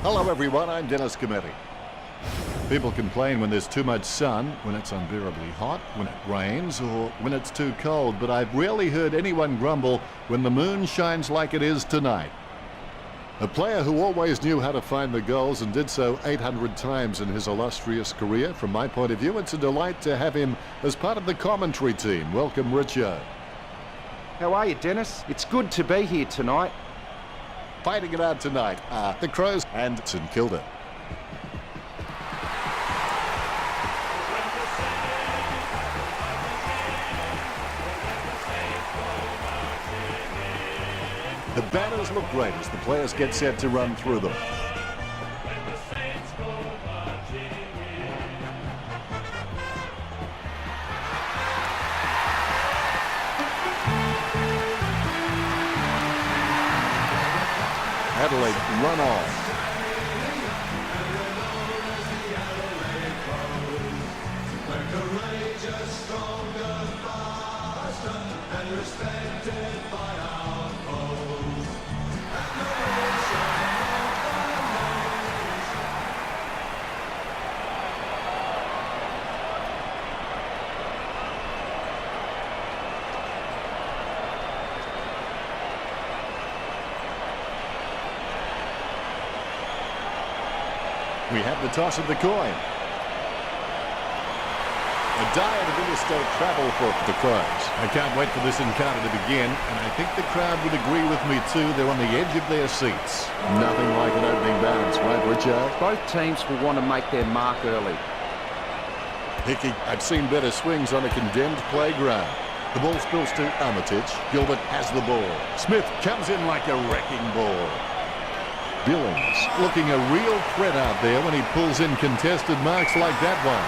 Hello everyone, I'm Dennis Cometti. People complain when there's too much sun, when it's unbearably hot, when it rains, or when it's too cold, but I've rarely heard anyone grumble when the moon shines like it is tonight. A player who always knew how to find the goals and did so 800 times in his illustrious career. From my point of view, it's a delight to have him as part of the commentary team. Welcome, Richo. How are you, Dennis? It's good to be here tonight. Fighting it out tonight are the Crows and St Kilda. The banners look great as the players get set to run through them. Adelaide run off. We have the toss of the coin. A diet of interstate travel for the Crows. I can't wait for this encounter to begin, and I think the crowd would agree with me too. They're on the edge of their seats. Nothing like an opening bounce, right, Richard? Both teams will want to make their mark early. Hickey, I've seen better swings on a condemned playground. The ball spills to Armitage. Gilbert has the ball. Smith comes in like a wrecking ball. Billings looking a real threat out there when he pulls in contested marks like that one.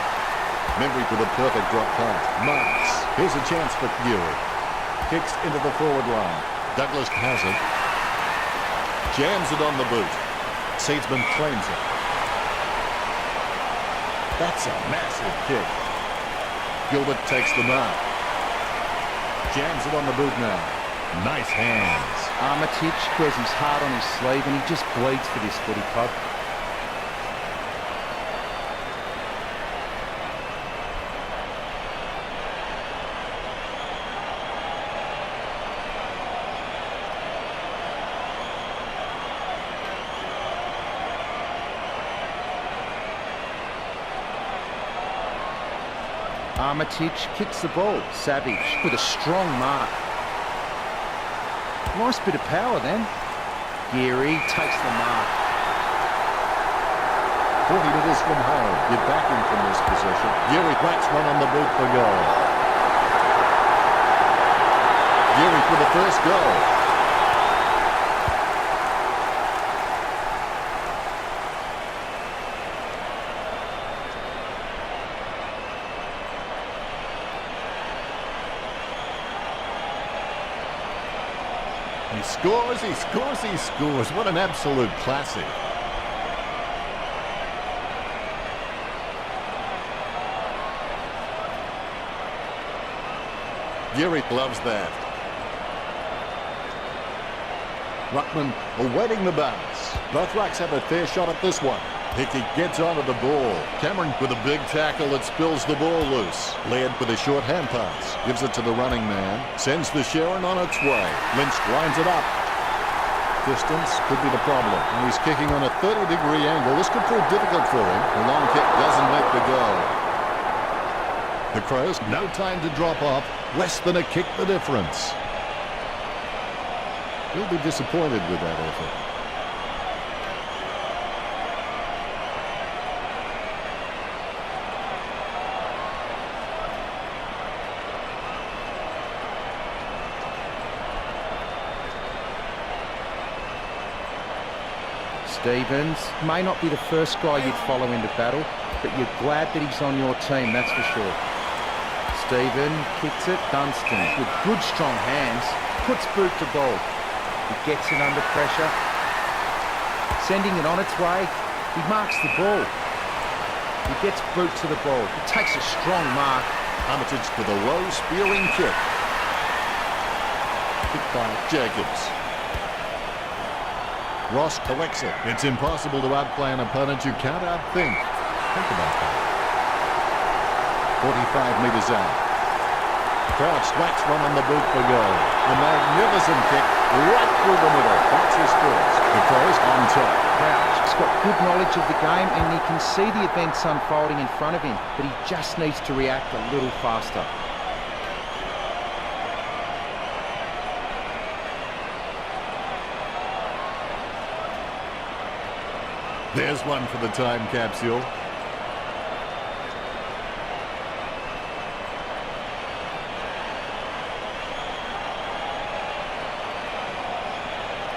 Membry with a perfect drop punt. Marks. Here's a chance for Fury. Kicks into the forward line. Douglas has it. Jams it on the boot. Seedsman claims it. That's a massive kick. Gilbert takes the mark. Jams it on the boot now. Nice hands. Armitage wears his heart on his sleeve and he just bleeds for this footy club. Armitage kicks the ball. Savage with a strong mark. Nice bit of power then. Geary takes the mark. 40 metres from home. Get backing from this position. Geary whacks one on the boot for goal. Geary for the first goal. He scores, he scores, he scores. What an absolute classic. Geary loves that. Ruckman awaiting the bounce. Both rucks have a fair shot at this one. Hickey gets onto the ball. Cameron with a big tackle that spills the ball loose. Laird with a short hand pass. Gives it to the running man. Sends the Sharon on its way. Lynch lines it up. Distance could be the problem. And he's kicking on a 30-degree angle. This could prove difficult for him. The long kick doesn't make the goal. The Crows, no time to drop off. Less than a kick the difference. He'll be disappointed with that effort. Stevens may not be the first guy you'd follow into battle, but you're glad that he's on your team, that's for sure. Steven kicks it. Dunstan with good strong hands puts boot to ball. He gets it under pressure. Sending it on its way. He marks the ball. He gets boot to the ball. He takes a strong mark. Armitage with a low spearing kick. Kick by Jacobs. Ross collects it. It's impossible to outplay an opponent you can't outthink. Think about that. 45 metres out. Crouch whacks one on the boot for goal. A magnificent kick right through the middle. That's his first. The Crows on top. Crouch has got good knowledge of the game and he can see the events unfolding in front of him, but he just needs to react a little faster. There's one for the time capsule.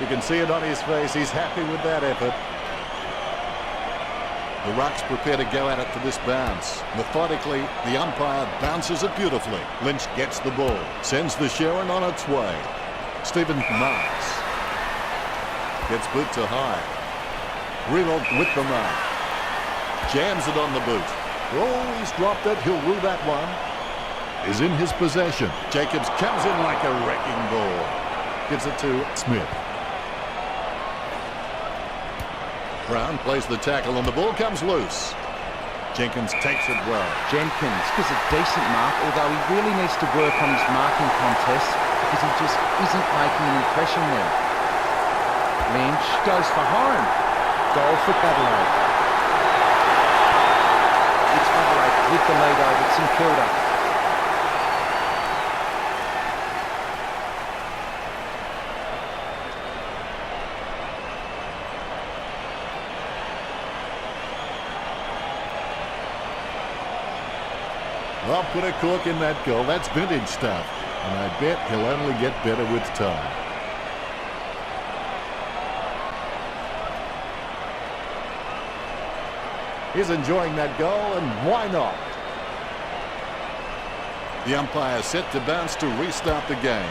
You can see it on his face. He's happy with that effort. The Rucks prepare to go at it for this bounce. Methodically, the umpire bounces it beautifully. Lynch gets the ball, sends the Sharon on its way. Stephen marks. Gets boot to high. Rewald with the mark. Jams it on the boot. Oh, he's dropped it. He'll rule that one. Is in his possession. Jacobs comes in like a wrecking ball. Gives it to Smith. Brown plays the tackle and the ball comes loose. Jenkins takes it well. Jenkins gives a decent mark, although he really needs to work on his marking contest because he just isn't making an impression there. Lynch goes for home. Goal for Adelaide. It's Adelaide with the lead over St Kilda. I'll put a cork in that goal. That's vintage stuff. And I bet he'll only get better with time. He's enjoying that goal, and why not? The umpire set to bounce to restart the game.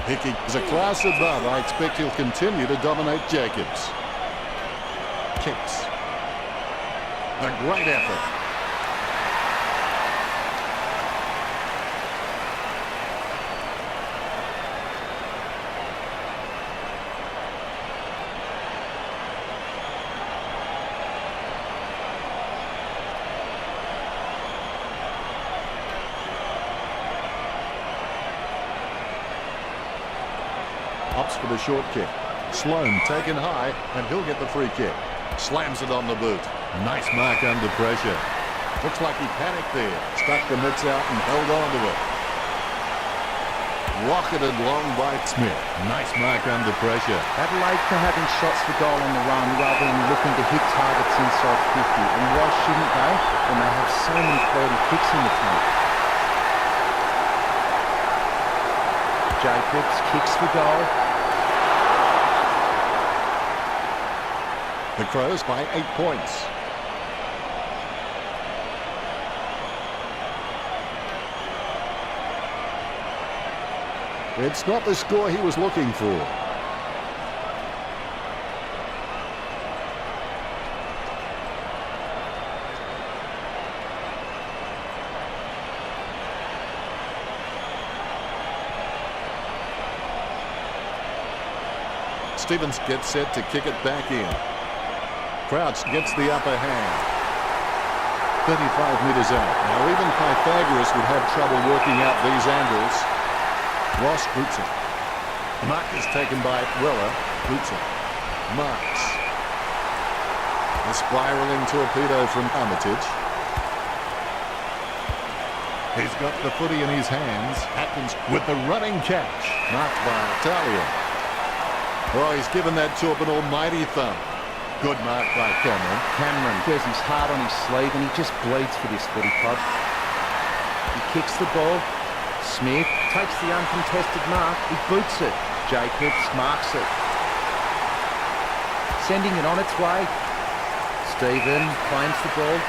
Hickey is a class above. I expect he'll continue to dominate Jacobs. Kicks. A great effort. Opts for the short kick. Sloan taken high, and he'll get the free kick. Slams it on the boot. Nice mark under pressure. Looks like he panicked there. Stuck the mitts out and held on to it. Rocketed long by Smith. Nice mark under pressure. Adelaide for having shots for goal on the run rather than looking to hit targets inside 50. And why shouldn't they when they have so many quality kicks in the tank? Jacobs kicks for goal. The Crows by 8 points. It's not the score he was looking for. Stevens gets set to kick it back in. Crouch gets the upper hand. 35 metres out. Now even Pythagoras would have trouble working out these angles. Ross boots it. The mark is taken by Weller. Boots it. Marks. A spiralling torpedo from Armitage. He's got the footy in his hands. Atkins with the running catch. Marked by Talia. Oh, he's given that Torp an almighty thump. Good mark by Cameron. Cameron wears his heart on his sleeve and he just bleeds for this footy club. He kicks the ball. Smith takes the uncontested mark. He boots it. Jacobs marks it. Sending it on its way. Stephen claims the ball.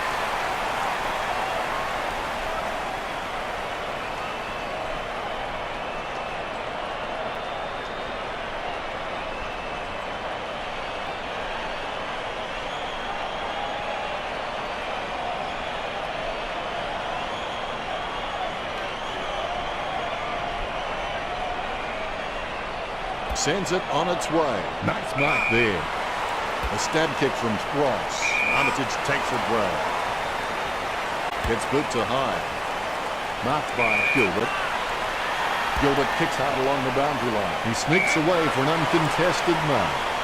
Sends it on its way. Nice mark there. A stab kick from Ross. Armitage takes it well. Gets boot to high. Marked by Gilbert. Gilbert kicks hard along the boundary line. He sneaks away for an uncontested mark.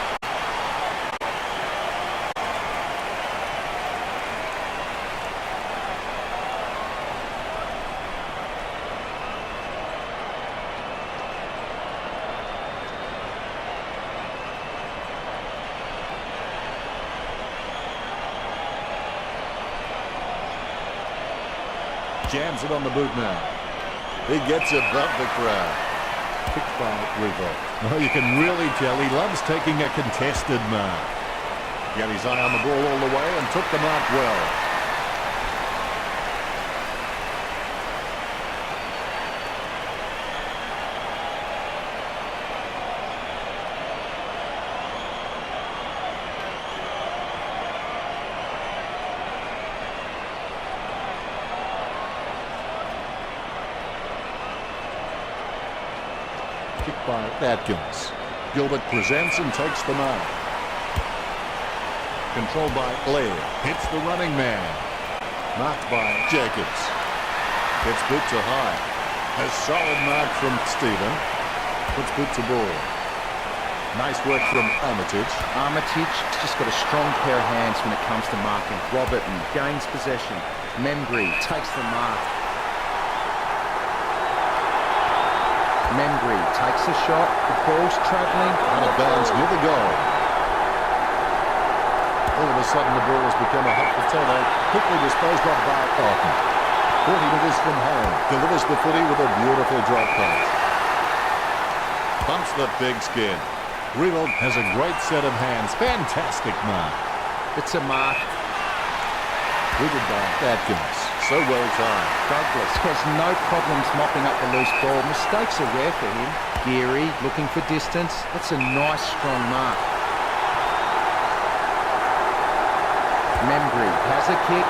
Jams it on the boot now. He gets above the crowd. Kicked by Revolt. Oh, you can really tell he loves taking a contested mark. He got his eye on the ball all the way and took the mark well. Kicked by Atkins. Gilbert presents and takes the mark. Controlled by Blair. Hits the running man. Marked by Jacobs. Gets boot to high. A solid mark from Stephen. Puts boot to ball. Nice work from Armitage. Armitage just got a strong pair of hands when it comes to marking. Robertson gains possession. Membry takes the mark. Membry takes the shot. The ball's travelling. Out of bounds near the goal. All of a sudden the ball has become a hot potato. Quickly disposed of by Orton. 40 metres from home. Delivers the footy with a beautiful drop pass. Bumps the big skin. Revolt has a great set of hands. Fantastic mark. It's a mark. Greeted by Atkins. So well timed. Douglas has no problems mopping up the loose ball. Mistakes are rare for him. Geary looking for distance. That's a nice strong mark. Membry has a kick.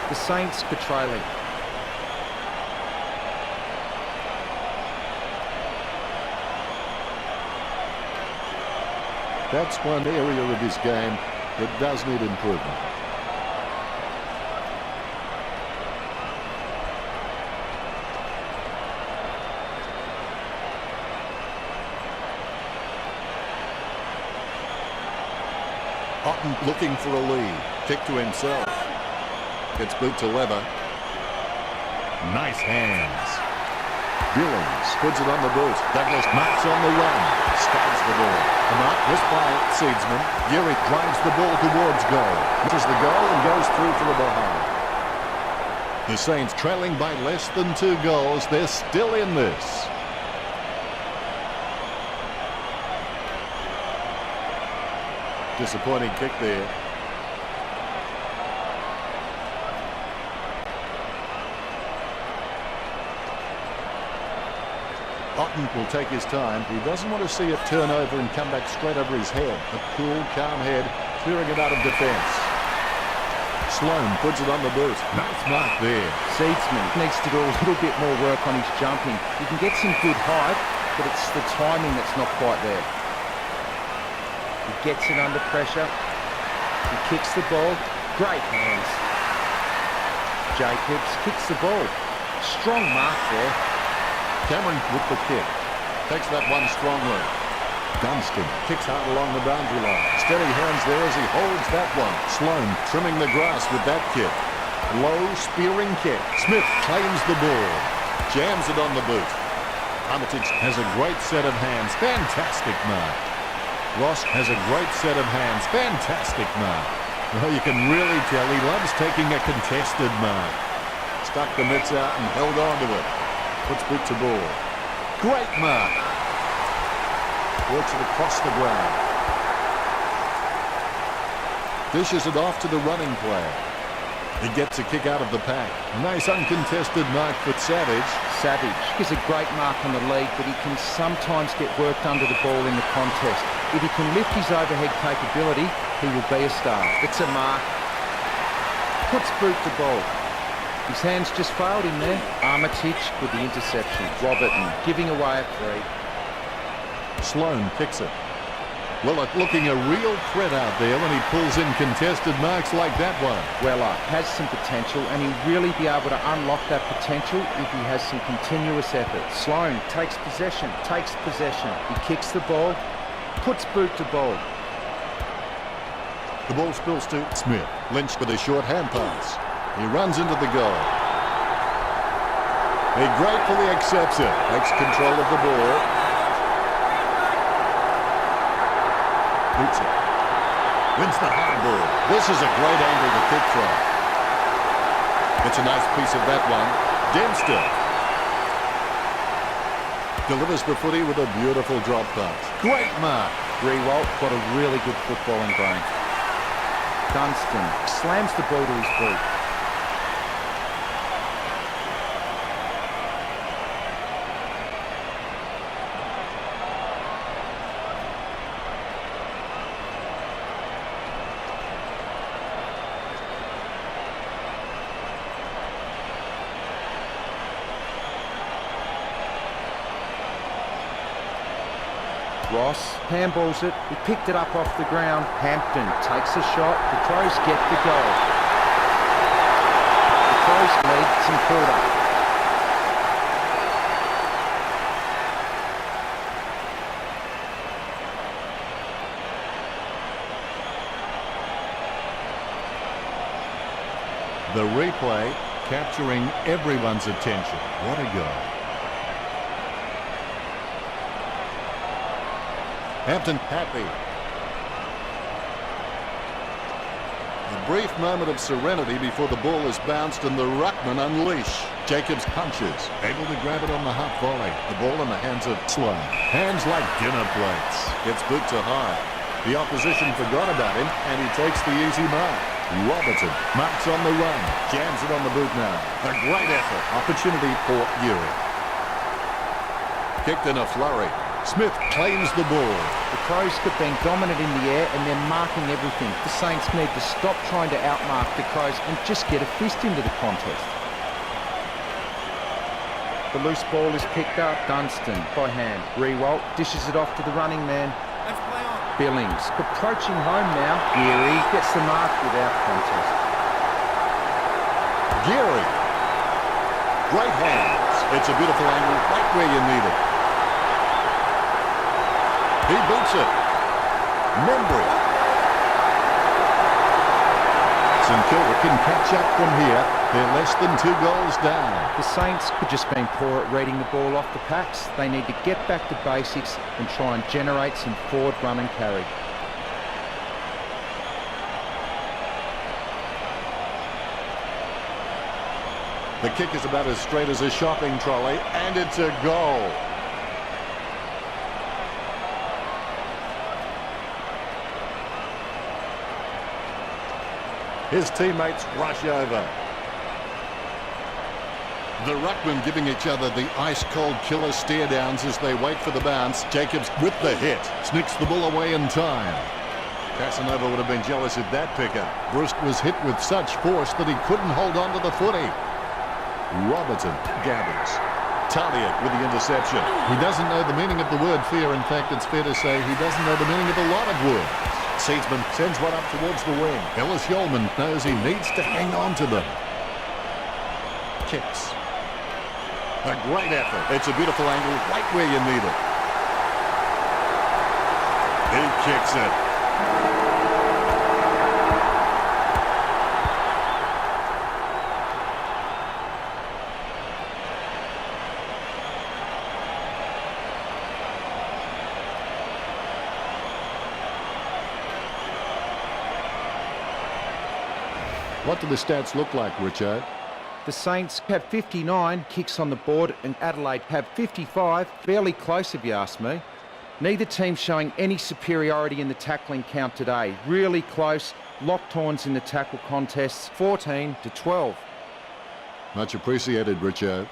The Saints are trailing. That's one area of his game that does need improvement. Otten looking for a lead. Kick to himself. Gets boot to Lever. Nice hands. Billings puts it on the boot. Douglas marks on the run. Stabs the ball. The mark missed by Seedsman. Geary drives the ball towards goal. Misses the goal and goes through for the behind. The Saints trailing by less than 2 goals. They're still in this. Disappointing kick there. Otten will take his time. He doesn't want to see it turn over and come back straight over his head. A cool, calm head, clearing it out of defence. Sloan puts it on the boot. Nice mark there. Seedsman needs to do a little bit more work on his jumping. He can get some good height, but it's the timing that's not quite there. He gets it under pressure. He kicks the ball. Great hands. Jacobs kicks the ball. Strong mark there. Cameron with the kick. Takes that one strongly. Dunstan kicks hard along the boundary line. Steady hands there as he holds that one. Sloan trimming the grass with that kick. Low spearing kick. Smith claims the ball. Jams it on the boot. Armitage has a great set of hands. Fantastic mark. Ross has a great set of hands. Fantastic mark. Well, you can really tell he loves taking a contested mark. Stuck the mitts out and held on to it. Puts boot to ball. Great mark. Works it across the ground. Dishes it off to the running player. He gets a kick out of the pack. A nice uncontested mark for Savage. Savage is a great mark on the lead, but he can sometimes get worked under the ball in the contest. If he can lift his overhead capability, he will be a star. It's a mark. Puts boot to ball. His hands just failed him there. Armitage with the interception. Robertson giving away a free. Sloan kicks it. Well, looking a real threat out there when he pulls in contested marks like that one. Weller has some potential, and he'll really be able to unlock that potential if he has some continuous effort. Sloan takes possession. He kicks the ball, puts boot to ball. The ball spills to Smith. Lynch with a short hand pass. He runs into the goal. He gratefully accepts it. Takes control of the ball. Boots it. Wins the high ball. This is a great angle to kick from. Gets a nice piece of that one. Dempster delivers the footy with a beautiful drop pass. Great mark. Rewalt got a really good footballing brain. Dunstan slams the ball to his boot. Ross handballs it. He picked it up off the ground. Hampton takes a shot. The Crows get the goal. The Crows lead some quarter. The replay capturing everyone's attention. What a goal. Hampton happy. A brief moment of serenity before the ball is bounced and the ruckman unleash. Jacobs punches, able to grab it on the half volley. The ball in the hands of Sloan. Hands like dinner plates. Gets boot to high. The opposition forgot about him and he takes the easy mark. Robertson marks on the run. Jams it on the boot now. A great effort. Opportunity for Urey. Kicked in a flurry. Smith claims the ball. The Crows have been dominant in the air and they're marking everything. The Saints need to stop trying to outmark the Crows and just get a fist into the contest. The loose ball is picked up. Dunstan by hand. Rewalt dishes it off to the running man. Let's play on. Billings approaching home now. Geary gets the mark without contest. Geary. Great hands. It's a beautiful angle right where you need it. He boots it. Membry. St Kilda can catch up from here. They're less than 2 goals down. The Saints have just been poor at reading the ball off the packs. They need to get back to basics and try and generate some forward run and carry. The kick is about as straight as a shopping trolley, and it's a goal. His teammates rush over. The ruckmen giving each other the ice-cold killer stare-downs as they wait for the bounce. Jacobs with the hit. Sneaks the ball away in time. Casanova would have been jealous of that pickup. Brust was hit with such force that he couldn't hold on to the footy. Robertson gathers. Taliak with the interception. He doesn't know the meaning of the word fear. In fact, it's fair to say he doesn't know the meaning of a lot of words. Seedsman sends one up towards the wing. Ellis Yeoman knows he needs to hang on to them. Kicks. A great effort. It's a beautiful angle right where you need it. He kicks it. What do the stats look like, Richard? The Saints have 59 kicks on the board and Adelaide have 55. Fairly close if you ask me. Neither team showing any superiority in the tackling count today. Really close. Locked horns in the tackle contests, 14-12. Much appreciated, Richard.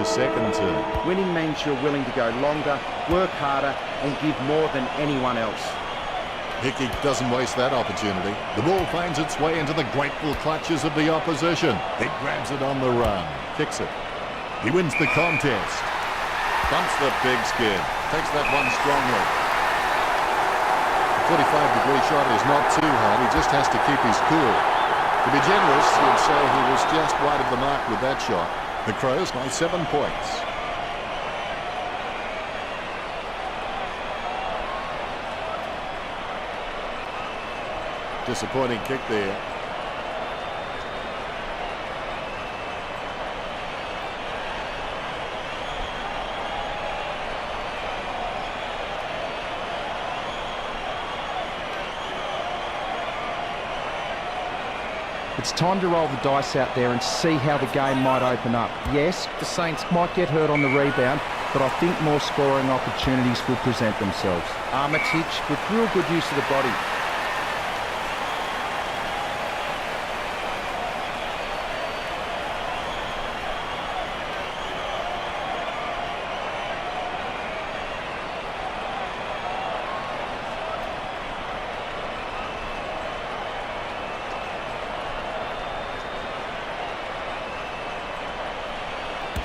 second term. Winning means you're willing to go longer, work harder, and give more than anyone else. Hickey doesn't waste that opportunity. The ball finds its way into the grateful clutches of the opposition. He grabs it on the run, kicks it. He wins the contest. Bumps the big skid. Takes that one strongly. The 45-degree shot is not too hard. He just has to keep his cool. To be generous, you'd say he was just wide of the mark with that shot. The Crows by 7 points. Disappointing kick there. It's time to roll the dice out there and see how the game might open up. Yes, the Saints might get hurt on the rebound, but I think more scoring opportunities will present themselves. Armitage with real good use of the body.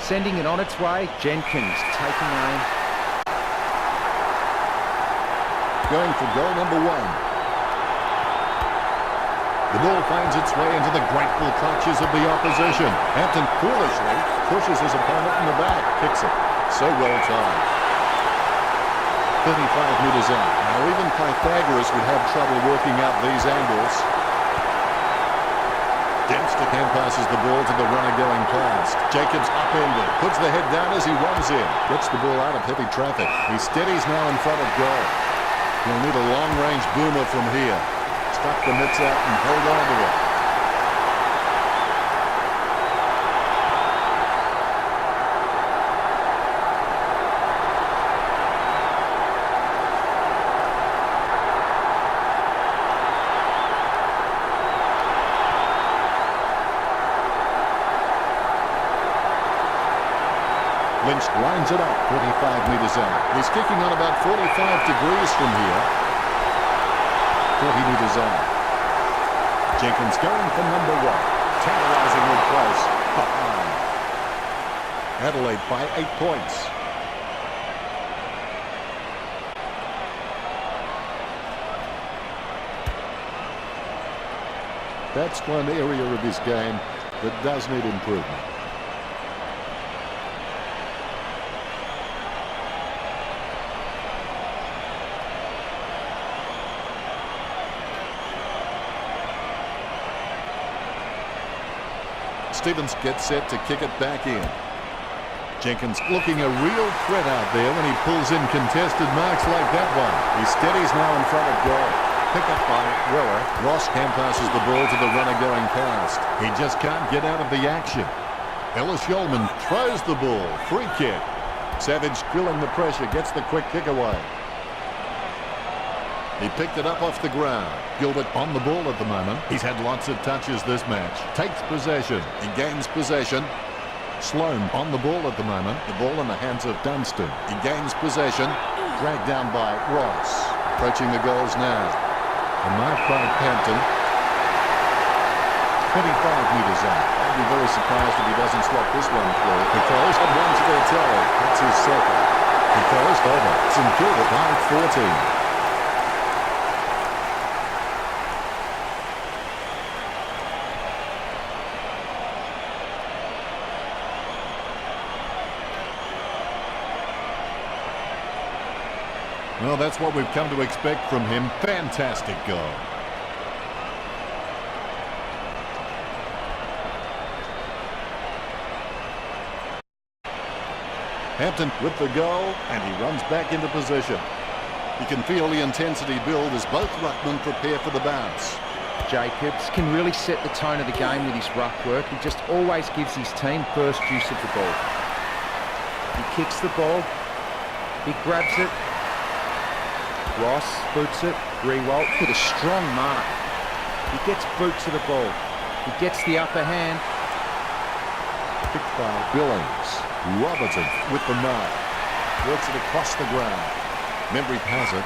Sending it on its way, Jenkins taking aim. Going for goal number 1. The ball finds its way into the grateful clutches of the opposition. Hampton foolishly pushes his opponent in the back, kicks it. So well timed. 35 metres out. Now even Pythagoras would have trouble working out these angles. Dempster hand passes the ball to the runner going past. Jacobs upended, puts the head down as he runs in. Gets the ball out of heavy traffic. He steadies now in front of goal. He'll need a long-range boomer from here. Stuck the mitts out and held on to it. Lynch lines it up 45 metres out. He's kicking on about 45 degrees from here. 40 metres out. Jenkins going for number 1. Tantalisingly close. Behind. Adelaide by 8 points. That's one area of his game that does need improvement. Stevens gets set to kick it back in. Jenkins looking a real threat out there when he pulls in contested marks like that one. He steadies now in front of goal. Pick up by Weller. Ross hand passes the ball to the runner going past. He just can't get out of the action. Ellis Yolman throws the ball. Free kick. Savage feeling the pressure. Gets the quick kick away. He picked it up off the ground. Gilbert on the ball at the moment. He's had lots of touches this match. Takes possession. He gains possession. Sloan on the ball at the moment. The ball in the hands of Dunstan. He gains possession. Dragged down by Ross. Approaching the goals now. A mark by Hampton. 25 metres out. I'd be very surprised if he doesn't slot this one through. The Crows have one to their tally. That's his second. The Crows over. St Kilda by 14. Well, that's what we've come to expect from him. Fantastic goal. Hampton with the goal, and he runs back into position. You can feel the intensity build as both ruckmen prepare for the bounce. Jacobs can really set the tone of the game with his ruck work. He just always gives his team first use of the ball. He kicks the ball. He grabs it. Ross boots it, Rewalt with a strong mark. He gets boot to the ball. He gets the upper hand. Picked by Billings. Robertson with the mark. Works it across the ground. Membry has it.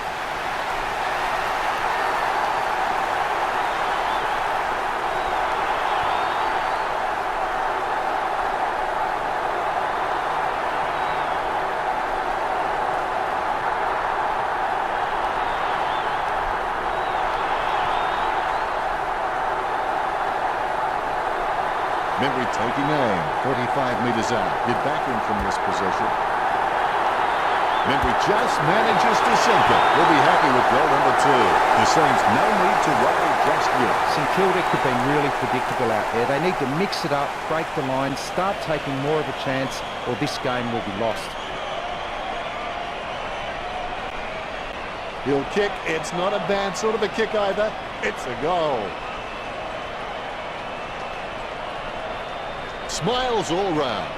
Membry taking aim, 45 metres out. Get back in from this position. Membry just manages to sink it. We'll be happy with goal number 2. There seems no need to worry just yet. St Kilda have been really predictable out there. They need to mix it up, break the line, start taking more of a chance, or this game will be lost. He'll kick. It's not a bad sort of a kick either. It's a goal. Smiles all round.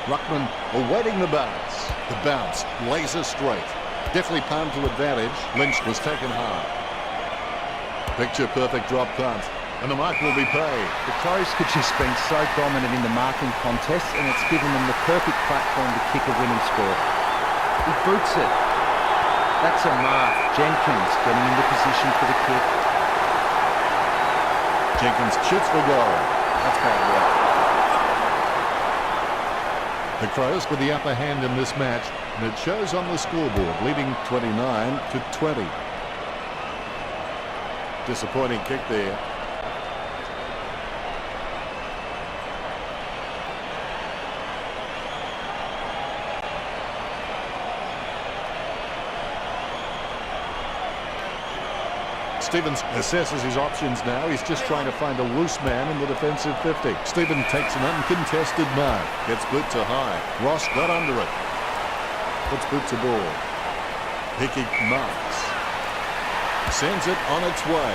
Ruckman awaiting the bounce. The bounce, laser straight. Definitely palmed to advantage. Lynch was taken hard. Picture perfect drop punt. And the mark will be paid. The Crows have just been so dominant in the marking contest, and it's given them the perfect platform to kick a winning score. He boots it. That's a mark. Jenkins getting into position for the kick. Jenkins shoots for goal. That's bad work. The Crows with the upper hand in this match, and it shows on the scoreboard, leading 29-20. Disappointing kick there. Stevens assesses his options now. He's just trying to find a loose man in the defensive 50. Stevens takes an uncontested mark. Gets boot to high. Ross got under it. Puts boot to ball. Hickey marks. Sends it on its way.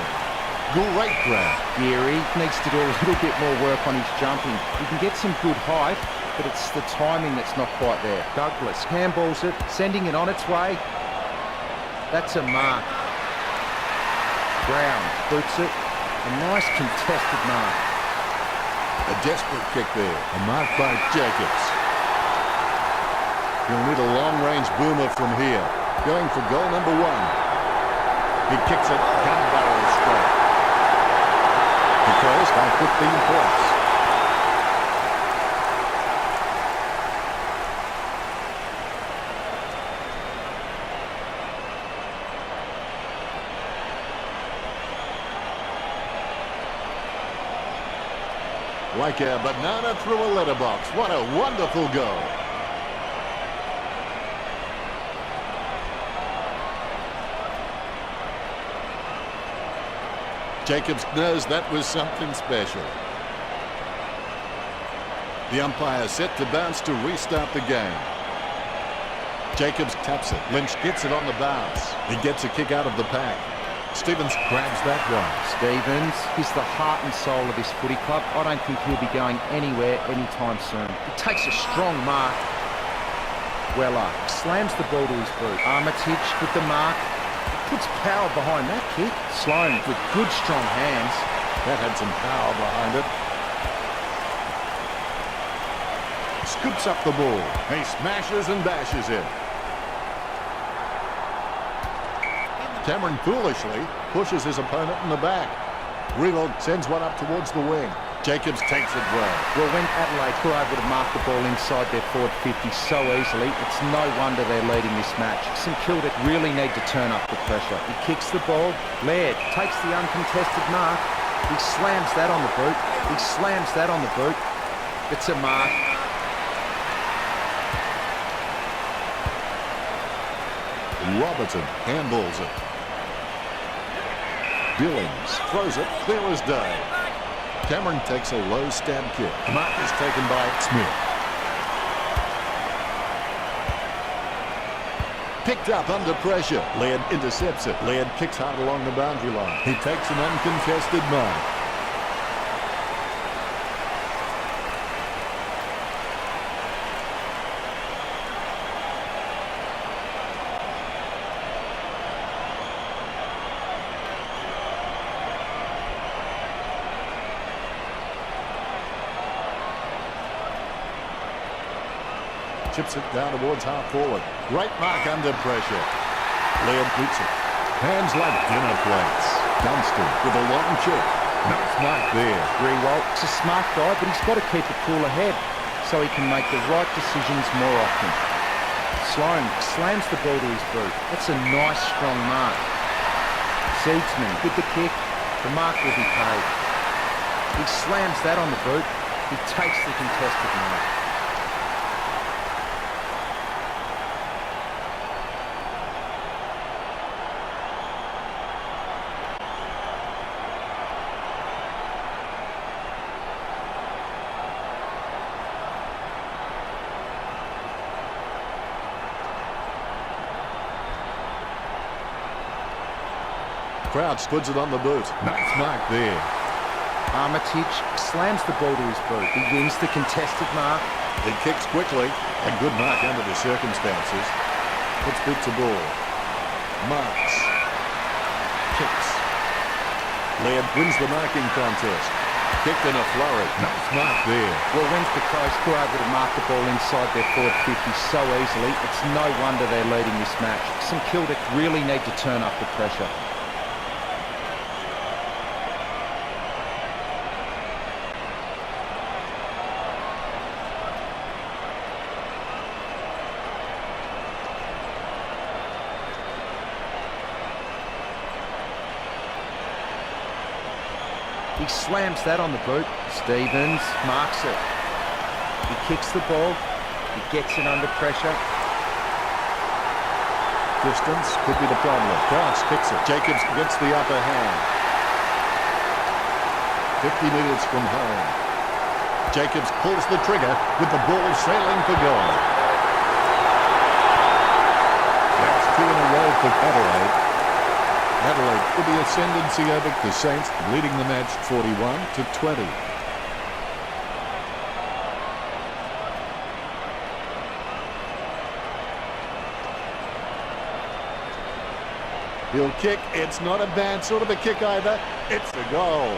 Great grab. Geary needs to do a little bit more work on his jumping. He can get some good height, but it's the timing that's not quite there. Douglas handballs it, sending it on its way. That's a mark. Brown boots it. A nice contested mark. A desperate kick there. A mark by Jacobs. He'll need a long-range boomer from here. Going for goal number 1. He kicks it gun barrel straight. The Crows by 15 points. Like a banana through a letterbox. What a wonderful goal. Jacobs knows that was something special. The umpire set to bounce to restart the game. Jacobs taps it. Lynch gets it on the bounce. He gets a kick out of the pack. Stevens grabs that one. Stevens, he's the heart and soul of this footy club. I don't think he'll be going anywhere anytime soon. He takes a strong mark. Weller slams the ball to his boot. Armitage with the mark. Puts power behind that kick. Sloan with good strong hands. That had some power behind it. Scoops up the ball. He smashes and bashes it. Cameron foolishly pushes his opponent in the back. Revolt sends one up towards the wing. Jacobs takes it well. Well, when Adelaide were able to mark the ball inside their forward 50 so easily, it's no wonder they're leading this match. St Kilda really need to turn up the pressure. He kicks the ball. Laird takes the uncontested mark. He slams that on the boot. He slams that on the boot. It's a mark. Robertson handballs it. Billings throws it clear as day. Cameron takes a low stab kick. The mark is taken by Smith. Picked up under pressure. Laird intercepts it. Laird kicks hard along the boundary line. He takes an uncontested mark. Chips it down towards half forward. Great mark under pressure. Laird boots it. Hands like dinner plates. Dunstan with a long chip. Nice mark there. Rewalt, he's a smart guy, but he's got to keep a cooler head so he can make the right decisions more often. Sloan slams the ball to his boot. That's a nice, strong mark. Seedsman with the kick. The mark will be paid. He slams that on the boot. He takes the contested mark. Crouch puts it on the boot. Nice mark there. Armitage slams the ball to his boot. He wins the contested mark. He kicks quickly. A good mark under the circumstances. Puts boot to ball. Marks. Kicks. Laird wins the marking contest. Kicked in a flurry. Nice mark there. Well, when's the Crows were able to mark the ball inside their forward 50 so easily, it's no wonder they're leading this match. St Kilda really need to turn up the pressure. He slams that on the boot. Stevens marks it. He kicks the ball. He gets it under pressure. Distance could be the problem. Crouch kicks it. Jacobs gets the upper hand. 50 metres from home. Jacobs pulls the trigger with the ball sailing for goal. That's 2 in a row for Adelaide. Adelaide with the ascendancy over the Saints, leading the match 41-20. He'll kick. It's not a bad sort of a kick either. It's a goal.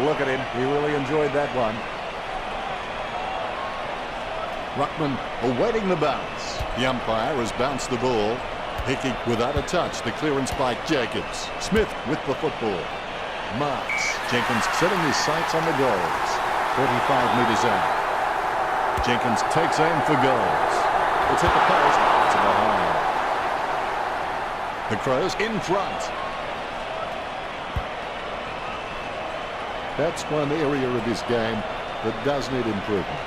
Look at him. He really enjoyed that one. Ruckman awaiting the bounce. The umpire has bounced the ball. Hickey without a touch. The clearance by Jacobs. Smith with the football. Marks. Jenkins setting his sights on the goals. 45 metres out. Jenkins takes aim for goals. It's hit the post. To behind. The Crows in front. That's one area of this game that does need improvement.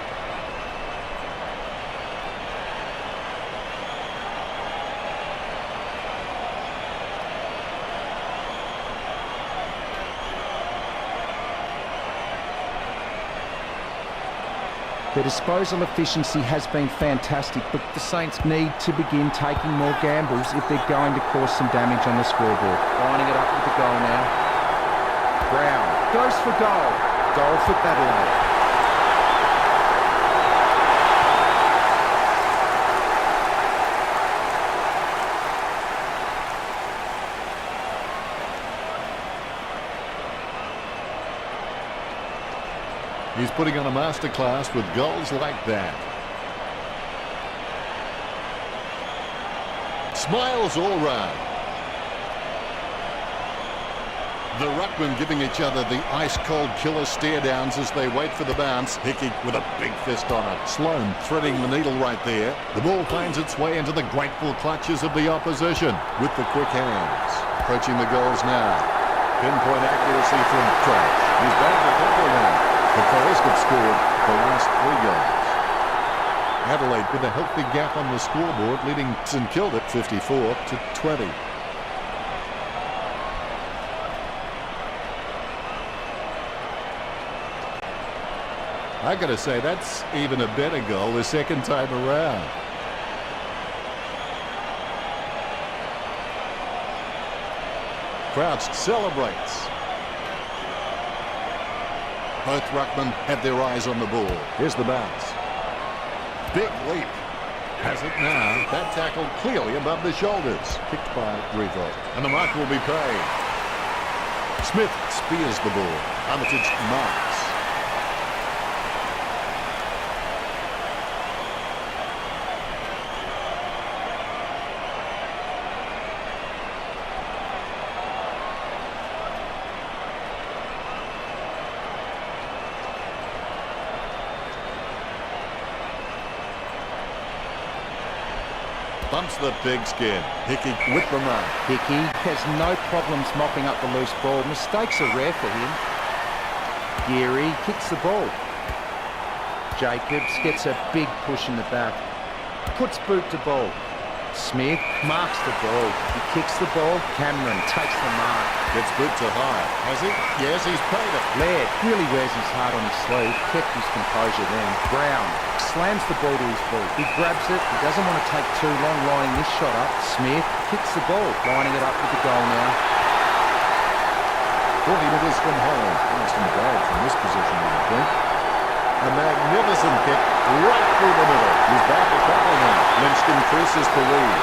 Their disposal efficiency has been fantastic, but the Saints need to begin taking more gambles if they're going to cause some damage on the scoreboard. Lining it up with the goal now. Brown goes for goal. Goal for Adelaide. He's putting on a masterclass with goals like that. Smiles all round. The ruckmen giving each other the ice-cold killer stare-downs as they wait for the bounce. Hickey with a big fist on it. Sloan threading the needle right there. The ball finds its way into the grateful clutches of the opposition with the quick hands. Approaching the goals now. Pinpoint accuracy from Crouch. He's back to couple now. The Crows have scored the last 3 goals. Adelaide with a healthy gap on the scoreboard, leading St Kilda 54-20. I got to say, that's even a better goal the second time around. Crouch celebrates. Both ruckmen have their eyes on the ball. Here's the bounce. Big leap. Has it now. That tackle clearly above the shoulders. Kicked by Revolt. And the mark will be paid. Smith spears the ball. Armitage marks. Bumps the pigskin. Hickey with the mark. Hickey has no problems mopping up the loose ball. Mistakes are rare for him. Geary kicks the ball. Jacobs gets a big push in the back. Puts boot to ball. Smith marks the ball. He kicks the ball. Cameron takes the mark. Gets boot to high. Has he? Yes, he's paid it. Laird really wears his heart on his sleeve. Kept his composure then. Brown slams the ball to his boot. He grabs it. He doesn't want to take too long lining this shot up. Smith kicks the ball, lining it up with the goal now. 40 metres from home. Nice and bad from this position, you would think. A magnificent kick right through the middle. He's back to couple now. Lynch increases the lead.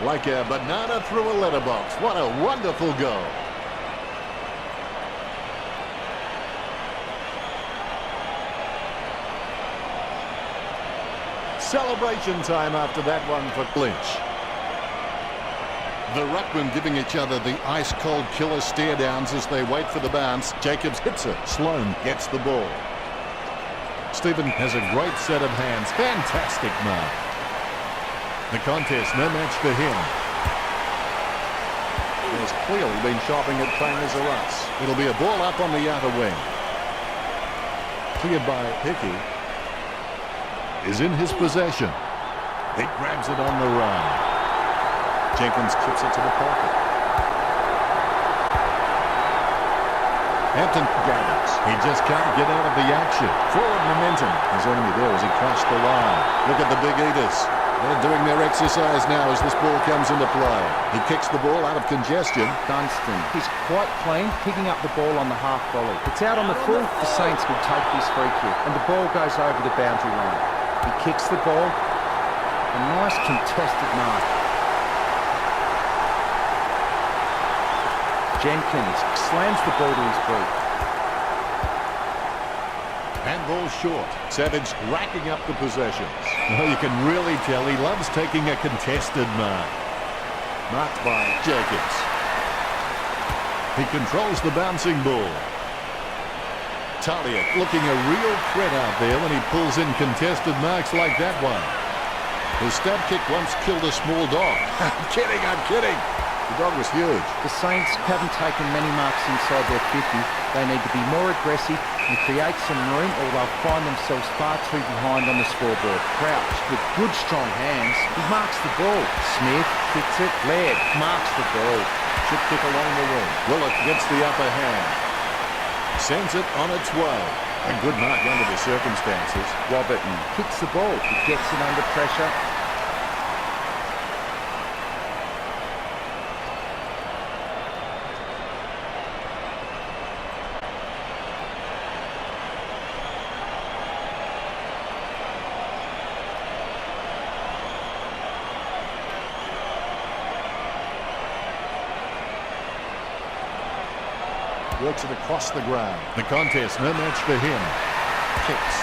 Like a banana through a letterbox. What a wonderful goal. Celebration time after that one for Lynch. The ruckmen giving each other the ice-cold killer stare-downs as they wait for the bounce. Jacobs hits it. Sloan gets the ball. Stephen has a great set of hands. Fantastic mark. The contest, no match for him. He has clearly been shopping at trainers or us. It'll be a ball up on the outer wing. Cleared by Hickey. Is in his possession. He grabs it on the run. Jenkins chips it to the pocket. Hampton gathers. He just can't get out of the action. Forward momentum. His enemy there as he crashed the line. Look at the big eaters. They're doing their exercise now as this ball comes into play. He kicks the ball out of congestion. Dunstan, he's quite clean, picking up the ball on the half volley. It's out on the full. The Saints will take this free kick, and the ball goes over the boundary line. He kicks the ball. A nice contested mark. Jenkins slams the ball to his boot. Handball short. Savage racking up the possessions. Oh, you can really tell he loves taking a contested mark. Marked by Jacobs. He controls the bouncing ball. Talia looking a real threat out there when he pulls in contested marks like that one. His stab kick once killed a small dog. I'm kidding. The dog was huge. The Saints haven't taken many marks inside their 50. They need to be more aggressive and create some room, or they'll find themselves far too behind on the scoreboard. Crouch with good strong hands. He marks the ball. Smith kicks it. Laird marks the ball. Should kick along the wing. Willett gets the upper hand. Sends it on its way. A good mark under the circumstances. Robertson kicks the ball. He gets it under pressure. Works it across the ground. The contest, no match for him. Kicks.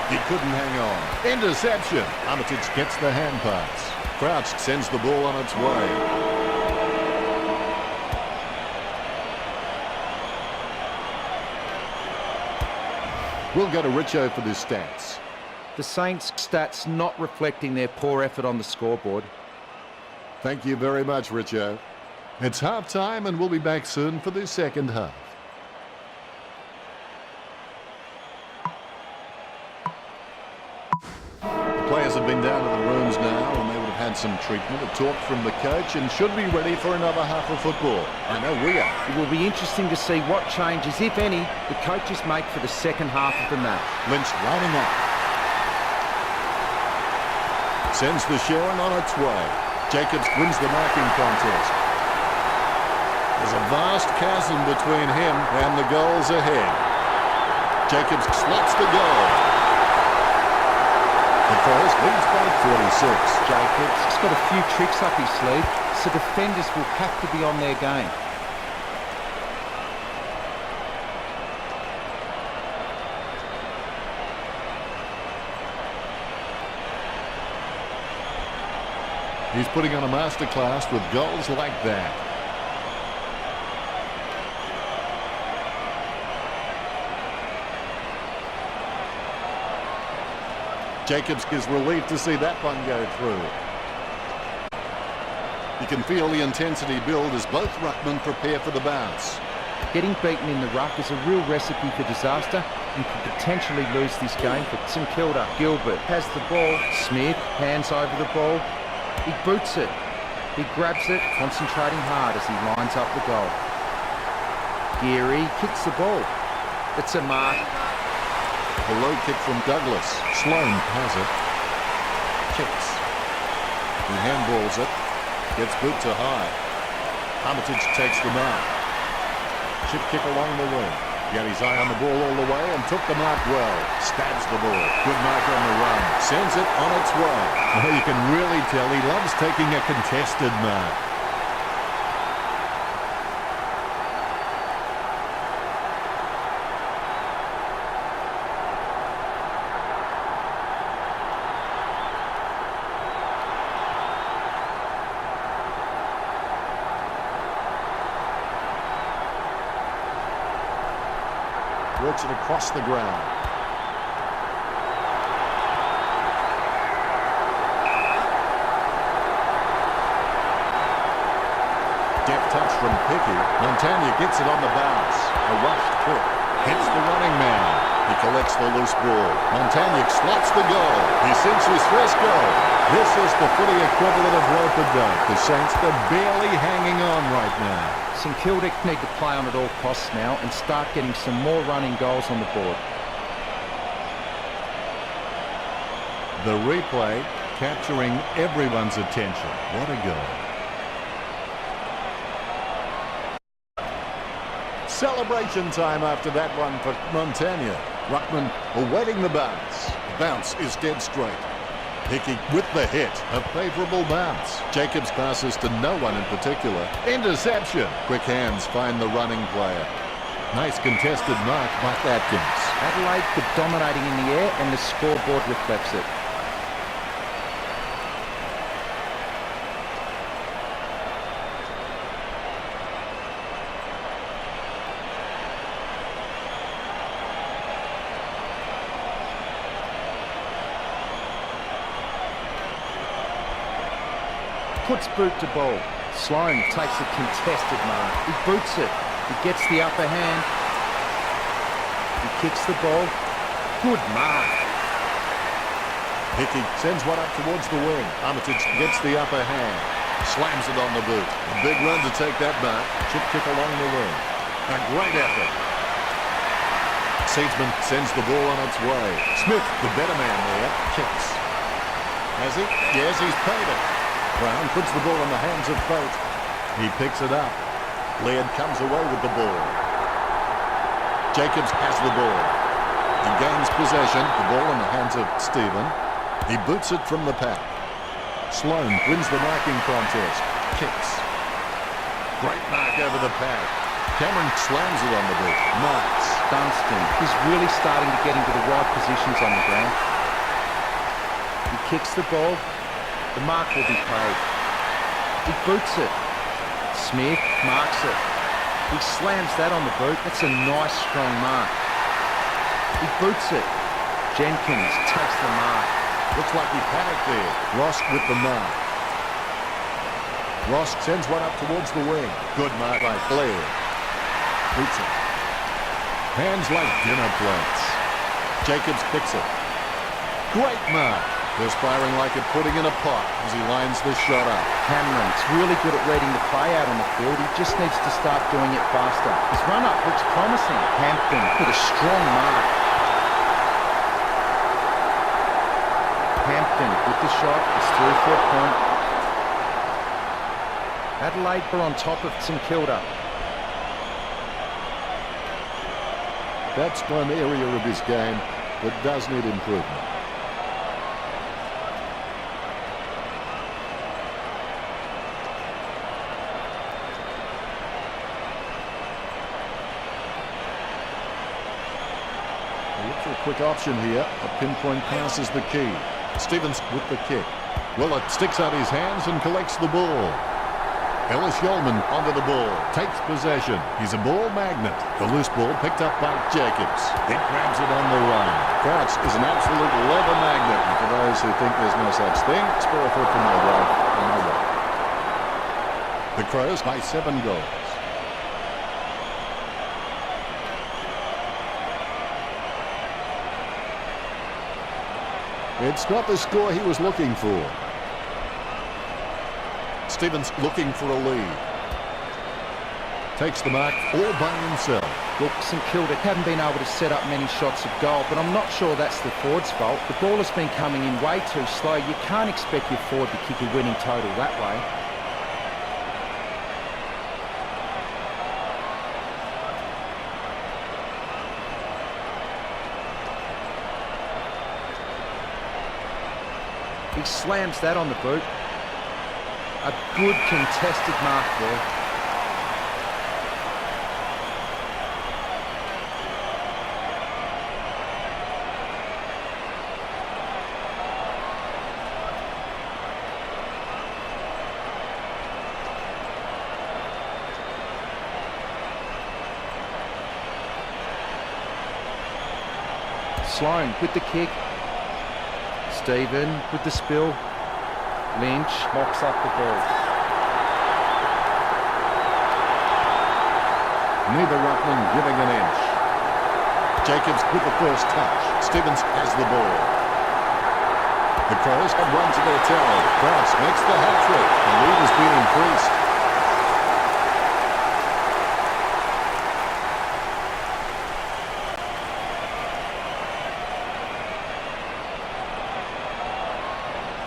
He couldn't hang on. Interception. Armitage gets the hand pass. Crouch sends the ball on its way. We'll go to Richo for the stats. The Saints' stats not reflecting their poor effort on the scoreboard. Thank you very much, Richo. It's half-time and we'll be back soon for the second half. The players have been down to the rooms now and they would have had some treatment, a talk from the coach, and should be ready for another half of football. I know we are. It will be interesting to see what changes, if any, the coaches make for the second half of the match. Lynch lining up. Sends the Sharon on its way. Jacobs wins the marking contest. There's A vast chasm between him and the goals ahead. Jacobs slots the goal. The Forest leads by 46. Jacobs has got a few tricks up his sleeve, so defenders will have to be on their game. He's putting on a masterclass with goals like that. Jacobs is relieved to see that one go through. You can feel the intensity build as both ruckmen prepare for the bounce. Getting beaten in the ruck is a real recipe for disaster and could potentially lose this game for St Kilda. Gilbert has the ball. Smith hands over the ball. He boots it. He grabs it, concentrating hard as he lines up the goal. Geary kicks the ball. It's a mark. A low kick from Douglas. Sloan has it. Kicks. He handballs it. Gets boot to high. Armitage takes the mark. Chip kick along the wing. Got his eye on the ball all the way and took the mark well. Stabs the ball. Good mark on the run. Sends it on its way. Well, you can really tell he loves taking a contested mark. Works it across the ground. Deft touch from Picky. Montagna gets it on the bounce. A rushed kick. Hits the running man. He collects the loose ball. Montagna slots the goal. He sinks his first goal. This is the footy equivalent of rope-a-dope. The Saints, they're barely hanging on right now. St Kilda need to play on at all costs now and start getting some more running goals on the board. The replay capturing everyone's attention. What a goal. Celebration time after that one for Montagna. Ruckman awaiting the bounce. The bounce is dead straight. Hickey with the hit. A favourable bounce. Jacobs passes to no one in particular. Interception. Quick hands find the running player. Nice contested mark by Atkins. Adelaide were dominating in the air and the scoreboard reflects it. Puts boot to ball. Sloan takes a contested mark. He boots it. He gets the upper hand. He kicks the ball. Good mark. Hickey sends one up towards the wing. Armitage gets the upper hand. Slams it on the boot. A big run to take that mark. Chip kick along the wing. A great effort. Seedsman sends the ball on its way. Smith, the better man there, kicks. Has he? Yes, he's paid it. Brown puts the ball in the hands of Boat. He picks it up. Laird comes away with the ball. Jacobs has the ball. He gains possession. The ball in the hands of Stephen. He boots it from the pack. Sloan wins the marking contest. Kicks. Great mark over the pack. Cameron slams it on the boot. Marks. Dunstan is really starting to get into the right positions on the ground. He kicks the ball. The mark will be paid. He boots it. Smith marks it. He slams that on the boot. That's a nice, strong mark. He boots it. Jenkins takes the mark. Looks like he panicked there. Ross with the mark. Ross sends one up towards the wing. Good mark by Blair. Boots it. Hands like dinner plates. Jacobs picks it. Great mark. Perspiring like a pudding in a pot as he lines the shot up. Cameron's really good at reading the play out on the field. He just needs to start doing it faster. His run-up looks promising. Hampton with a strong mark. Hampton with the shot. It's through for a point. Adelaide were on top of St Kilda. That's one area of his game that does need improvement. Look for a quick option here. A pinpoint pass is the key. Stevens with the kick. Well, it sticks out his hands and collects the ball. Ellis Yeoman onto the ball, takes possession. He's a ball magnet. The loose ball picked up by Jacobs. He grabs it on the run. Crouch is an absolute leather magnet. And for those who think there's no such thing, spare a foot for my wife and my wife. The Crows by 7 goals. It's not the score he was looking for. Stevens looking for a lead. Takes the mark all by himself. Look, St Kilda haven't been able to set up many shots of goal, but I'm not sure that's the forward's fault. The ball has been coming in way too slow. You can't expect your forward to kick a winning total that way. He slams that on the boot. A good contested mark there. Sloan with the kick. Stephen with the spill. Lynch mops up the ball. Neither ruckman giving an inch. Jacobs with the first touch. Stevens has the ball. The Crows have run to their tail. Crouch makes the hat-trick. The lead has been increased.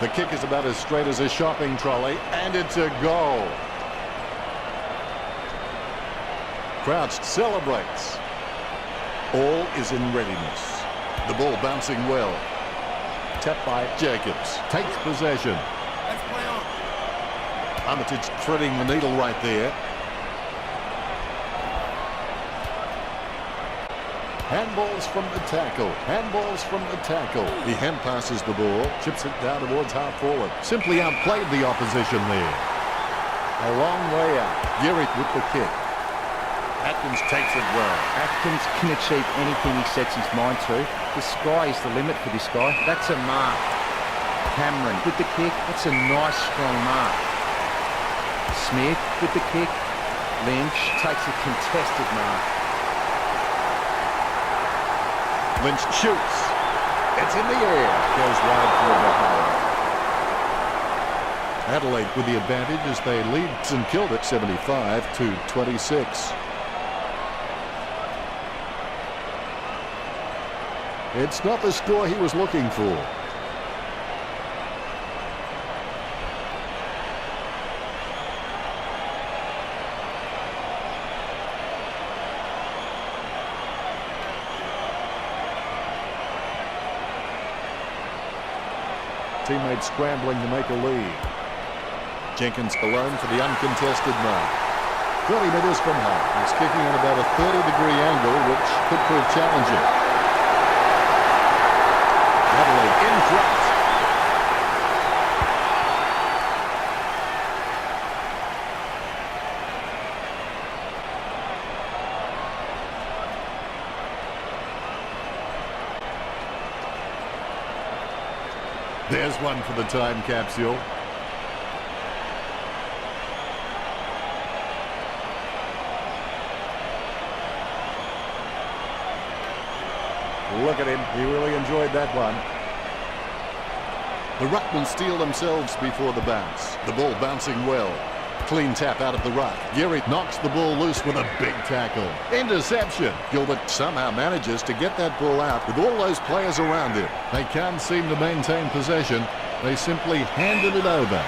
The kick is about as straight as a shopping trolley, and it's a goal. Crouch celebrates. All is in readiness. The ball bouncing well. Tapped by Jacobs. Takes possession. Let's play on. Armitage threading the needle right there. Handballs from the tackle. Handballs from the tackle. He hand passes the ball. Chips it down towards half forward. Simply outplayed the opposition there. A long way out. Geary with the kick. Atkins takes it well. Atkins can achieve anything he sets his mind to. The sky is the limit for this guy. That's a mark. Cameron with the kick. That's a nice strong mark. Smith with the kick. Lynch takes a contested mark. Lynch shoots. It's in the air. Goes wide for a behind. Adelaide with the advantage as they lead St Kilda 75-26. It's not the score he was looking for. Teammates scrambling to make a lead. Jenkins alone for the uncontested mark. 20 metres from half. He's kicking at about a 30-degree angle, which could prove challenging. Adelaide in front. There's one for the time capsule. Look at him. He really enjoyed that one. The ruckmen steal themselves before the bounce. The ball bouncing well. Clean tap out of the ruck. Geary knocks the ball loose with a big tackle. Interception. Gilbert somehow manages to get that ball out with all those players around him. They can't seem to maintain possession. They simply handed it over.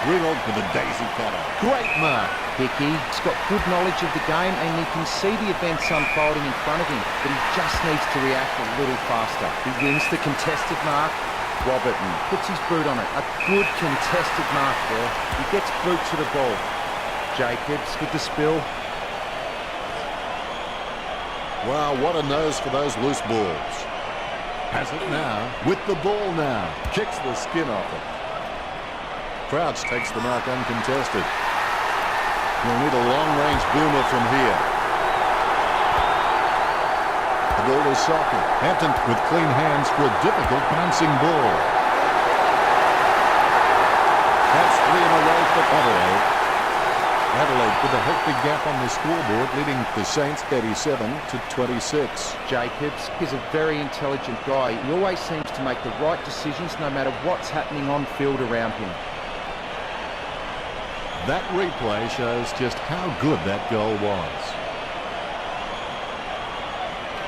Ringgold with a daisy cutter. Great mark. Hickey's got good knowledge of the game and he can see the events unfolding in front of him, but he just needs to react a little faster. He wins the contested mark. Robertson puts his boot on it. A good contested mark there. He gets boot to the ball. Jacobs with the spill. Wow, what a nose for those loose balls. Has it now, with the ball now. Kicks the skin off it. Crouch takes the mark uncontested. We'll need a long-range boomer from here. The ball is soccer. Hampton with clean hands for a difficult bouncing ball. That's 3 in a row for Adelaide. Adelaide with a healthy gap on the scoreboard, leading the Saints 37-26. Jacobs is a very intelligent guy. He always seems to make the right decisions no matter what's happening on field around him. That replay shows just how good that goal was.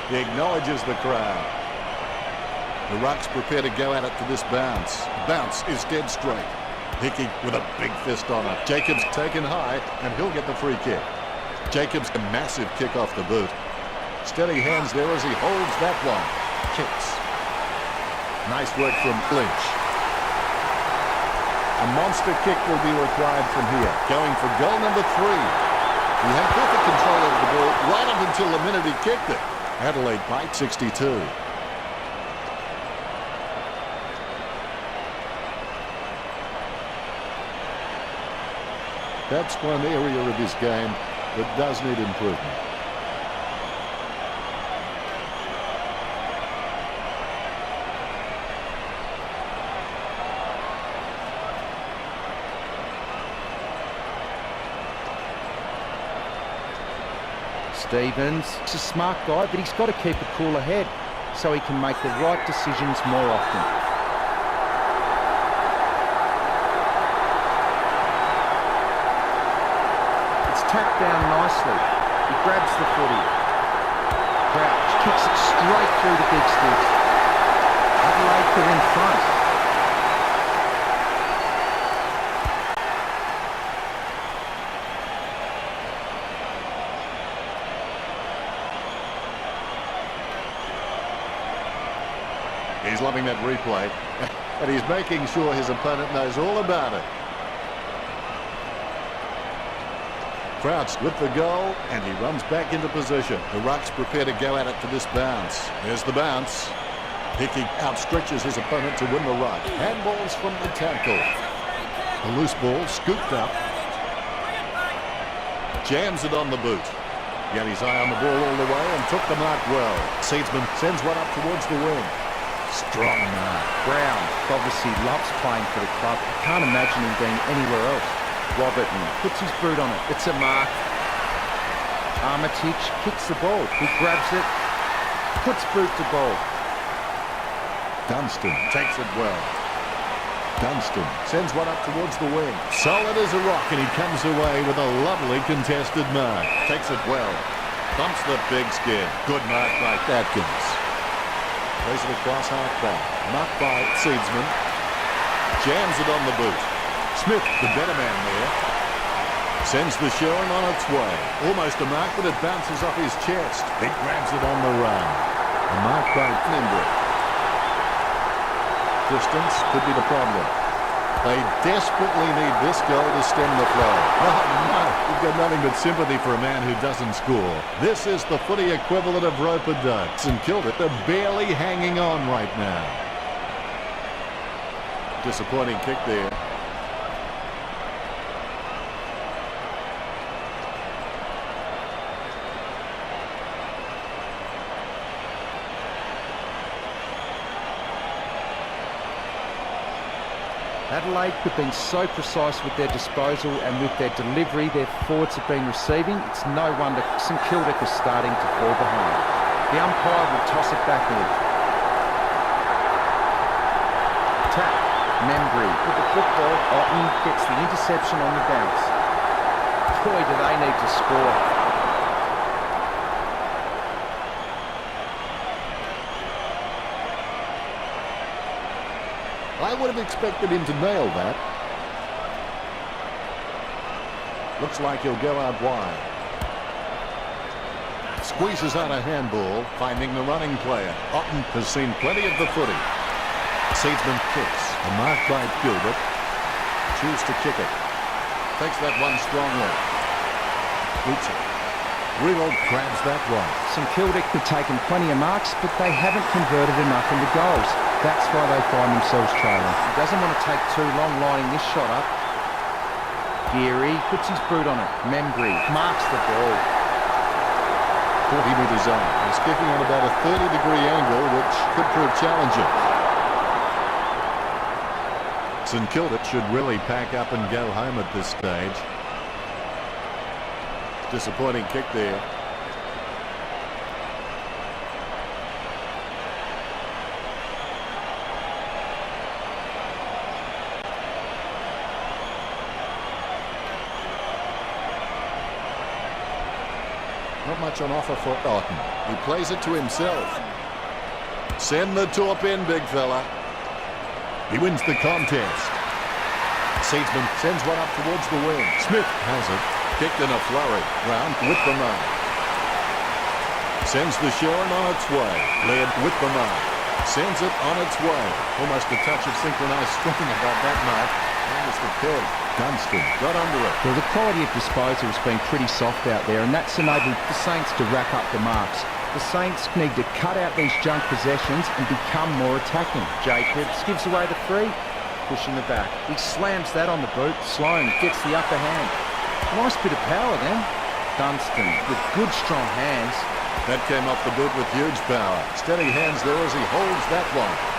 He acknowledges the crowd. The Rucks prepare to go at it for this bounce. The bounce is dead straight. Hickey with a big fist on it. Jacobs taken high, and he'll get the free kick. Jacobs a massive kick off the boot. Steady hands there as he holds that one. Kicks. Nice work from Lynch. A monster kick will be required from here. Going for goal number 3. He had perfect control over the ball right up until the minute he kicked it. Adelaide by 62. That's one area of his game that does need improvement. Stevens is a smart guy, but he's got to keep a cooler head so he can make the right decisions more often. It's tapped down nicely. He grabs the footy. Crouch kicks it straight through the big sticks. Adelaide are in front. He's loving that replay, and he's making sure his opponent knows all about it. Crouch with the goal, and he runs back into position. The Rucks prepare to go at it for this bounce. There's the bounce. Hickey outstretches his opponent to win the ruck. Handballs from the tackle. The loose ball scooped up. Jams it on the boot. He had his eye on the ball all the way and took the mark well. Seedsman sends one up towards the wing. Strong mark. Brown obviously loves playing for the club. I can't imagine him being anywhere else. Robertson puts his boot on it. It's a mark. Armitage kicks the ball. He grabs it, puts boot to ball. Dunstan takes it well. Dunstan sends one up towards the wing. Solid as a rock, and he comes away with a lovely contested mark. Takes it well. Bumps the big skin. Good mark by Atkins. Plays it across half-back. Marked by Seedsman. Jams it on the boot. Smith, the better man there. Sends the showing on its way. Almost a mark, but it bounces off his chest. He grabs it on the run. A mark by Nimbrett. Distance could be the problem. They desperately need this goal to stem the flow. Oh, no. We've got nothing but sympathy for a man who doesn't score. This is the footy equivalent of rope-a-dope. St Kilda, they're barely hanging on right now. Disappointing kick there. Adelaide have been so precise with their disposal and with their delivery their forwards have been receiving. It's no wonder St Kilda is starting to fall behind. The umpire will toss it back in. Tap. Membry with the football. Otten gets the interception on the bounce. Boy, do they need to score. I would have expected him to nail that. Looks like he'll go out wide. Squeezes out a handball, finding the running player. Otten has seen plenty of the footy. Seedsman kicks. A mark by Gilbert. Choose to kick it. Takes that one strongly. Boots it. Rewald grabs that one. St Kilda have taken plenty of marks, but they haven't converted enough into goals. That's why they find themselves trailing. He doesn't want to take too long lining this shot up. Geary puts his boot on it. Membry marks the ball. 40 metres out. He's kicking on about a 30-degree angle, which could prove challenging. St Kilda should really pack up and go home at this stage. Disappointing kick there. Not much on offer for Otten. He plays it to himself. Send the top in, big fella. He wins the contest. Seedsman sends one up towards the wing. Smith has it. Kicked in a flurry. Round with the mark. Sends the Sharon on its way. Laird with the mark. Sends it on its way. Almost a touch of synchronised string about that mark. There's the peg. Dunstan got under it. Well, the quality of disposal has been pretty soft out there, and that's enabled the Saints to rack up the marks. The Saints need to cut out these junk possessions and become more attacking. Jacobs gives away the free, pushing the back. He slams that on the boot. Sloan gets the upper hand. Nice bit of power then. Dunstan with good strong hands. That came off the boot with huge power. Steady hands there as he holds that one.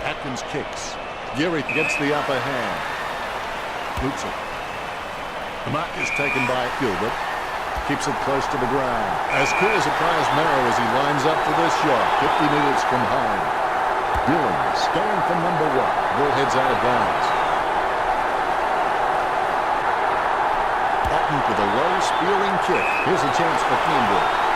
Atkins kicks. Geary gets the upper hand. Boots it. The mark is taken by Gilbert. Keeps it close to the ground. As clear as a prize marrow as he lines up for this shot. 50 metres from home. Billings going for number one. Ball heads out of bounds. Otten with a low spearing kick. Here's a chance for Canberra.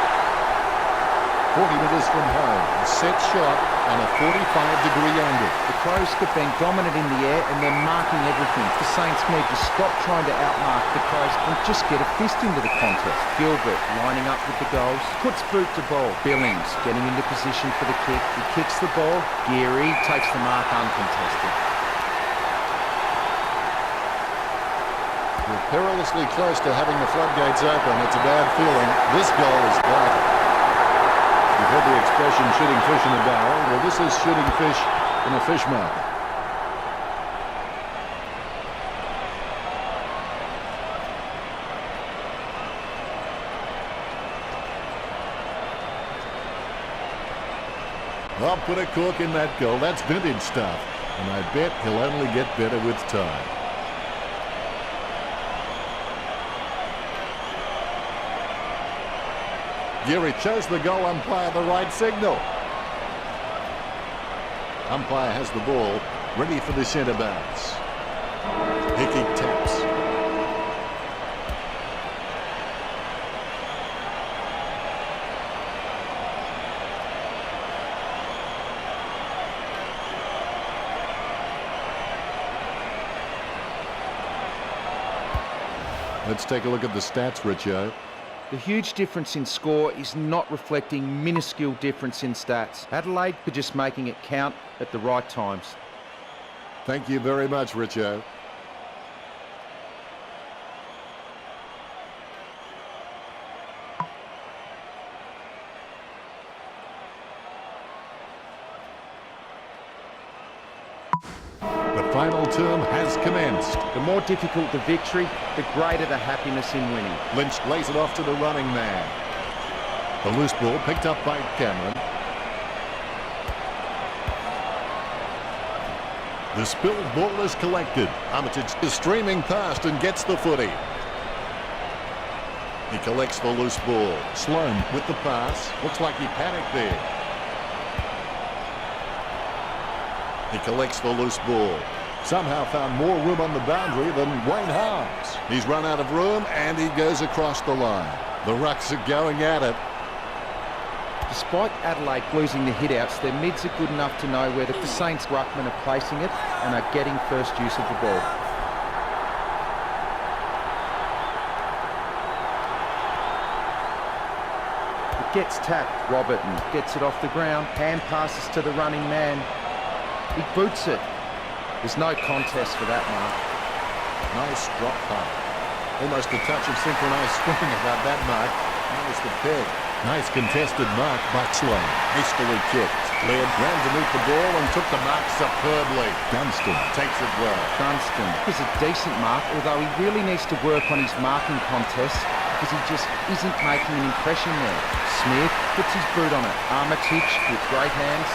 40 metres from home. A set shot on a 45-degree angle. The Crows have been dominant in the air and they're marking everything. The Saints need to stop trying to outmark the Crows and just get a fist into the contest. Gilbert lining up with the goals. Puts boot to ball. Billings getting into position for the kick. He kicks the ball. Geary takes the mark uncontested. We're perilously close to having the floodgates open. It's a bad feeling. This goal is vital. You've heard the expression shooting fish in a barrel. Well, this is shooting fish in a fish market. I'll put a cork in that goal. That's vintage stuff. And I bet he'll only get better with time. Geary shows the goal umpire the right signal. Umpire has the ball, ready for the centre bounce. Hickey taps. Let's take a look at the stats, Richo. The huge difference in score is not reflecting minuscule difference in stats. Adelaide are just making it count at the right times. Thank you very much, Richo. The final term has commenced. The more difficult the victory, the greater the happiness in winning. Lynch lays it off to the running man. The loose ball picked up by Cameron. The spilled ball is collected. Armitage is streaming past and gets the footy. He collects the loose ball. Sloan with the pass. Looks like he panicked there. He collects the loose ball. Somehow found more room on the boundary than Wayne Harms. He's run out of room and he goes across the line. The Rucks are going at it. Despite Adelaide losing the hit-outs, their mids are good enough to know where the Saints ruckmen are placing it and are getting first use of the ball. It gets tapped. Robertson gets it off the ground. Hand passes to the running man. He boots it. There's no contest for that, Mark. Nice drop punt. Almost a touch of synchronised swing about that, Mark. Notice the peg. Nice contested mark by Sloan. Hastily kicked. Laird ran to meet the ball and took the mark superbly. Dunstan takes it well. Dunstan is a decent mark, although he really needs to work on his marking contests because he just isn't making an impression there. Smith puts his boot on it. Armitage with great hands.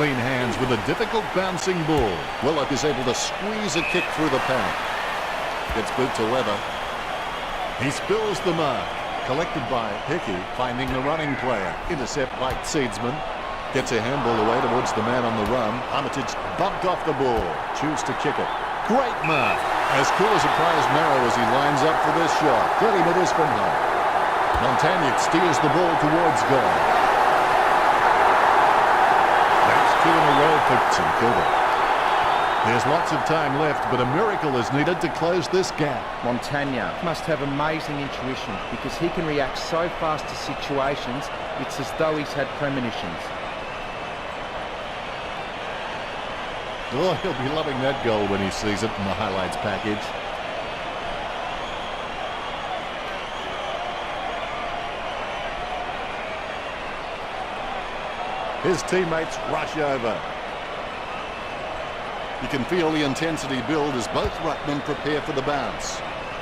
Clean hands with a difficult bouncing ball. Willett is able to squeeze a kick through the pack. Gets boot to leather. He spills the mark. Collected by Hickey, finding the running player. Intercept by Seedsman. Gets a handball away towards the man on the run. Armitage bumped off the ball. Choose to kick it. Great mark. As cool as a prize marrow as he lines up for this shot. 30 metres from home. Montagnier steers the ball towards goal. That's 2 in a row for St Kilda. There's lots of time left, but a miracle is needed to close this gap. Montagnier must have amazing intuition because he can react so fast to situations, it's as though he's had premonitions. Oh, he'll be loving that goal when he sees it in the highlights package. His teammates rush over. You can feel the intensity build as both ruckmen prepare for the bounce.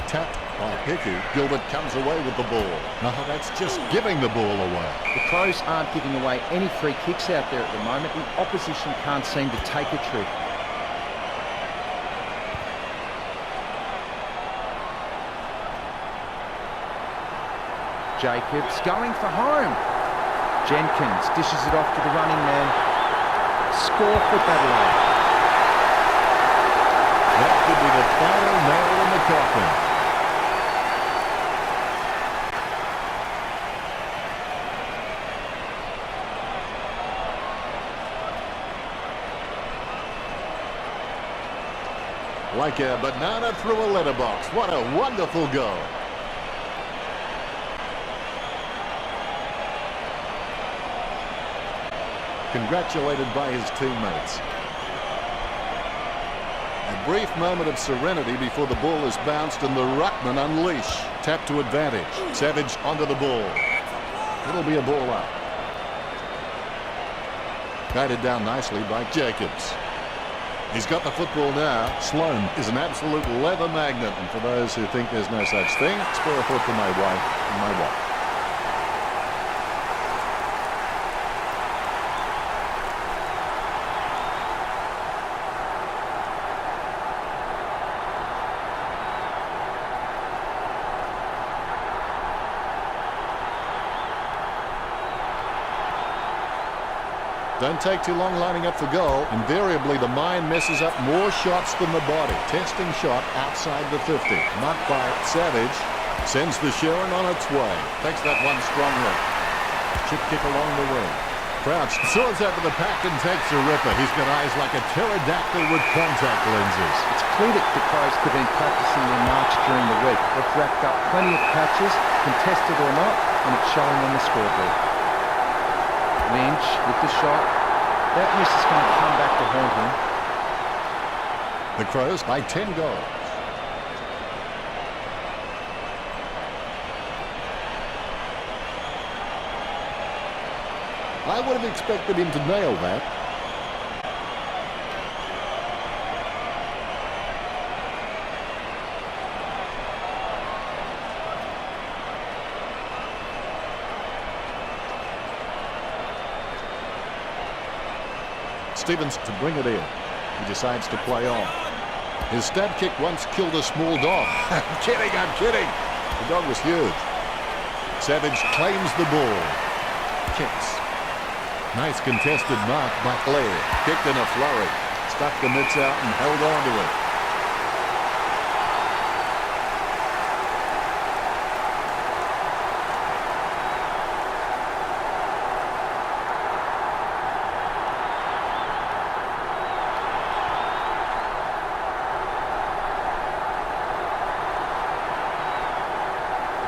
Tapped by Hickey, Gilbert comes away with the ball. No, that's just giving the ball away. The Crows aren't giving away any free kicks out there at the moment. The opposition can't seem to take a trip. Jacobs going for home. Jenkins dishes it off to the running man. Score for Adelaide. That could be the final nail in the coffin. Like a banana through a letterbox. What a wonderful goal. Congratulated by his teammates. A brief moment of serenity before the ball is bounced and the ruckman unleash. Tap to advantage. Savage onto the ball. It'll be a ball up. Guided down nicely by Jacobs. He's got the football now. Sloan is an absolute leather magnet. And for those who think there's no such thing, spare a thought for my wife and my wife. Don't take too long lining up for goal. Invariably, the mind messes up more shots than the body. Testing shot outside the 50. Marked by Savage. Sends the Sharon on its way. Takes that one strongly. Chip kick along the wing. Crouch soars over the pack and takes a ripper. He's got eyes like a pterodactyl with contact lenses. It's clear that the Crows have been practicing their march during the week. They've racked up plenty of catches, contested or not, and it's showing on the scoreboard. Lynch with the shot. That miss is going to come back to haunt him. The Crows by 10 goals. I would have expected him to nail that. Stevens to bring it in. He decides to play on. His stab kick once killed a small dog. I'm kidding. The dog was huge. Savage claims the ball. Kicks. Nice contested mark by Clare. Kicked in a flurry. Stuck the mitts out and held on to it.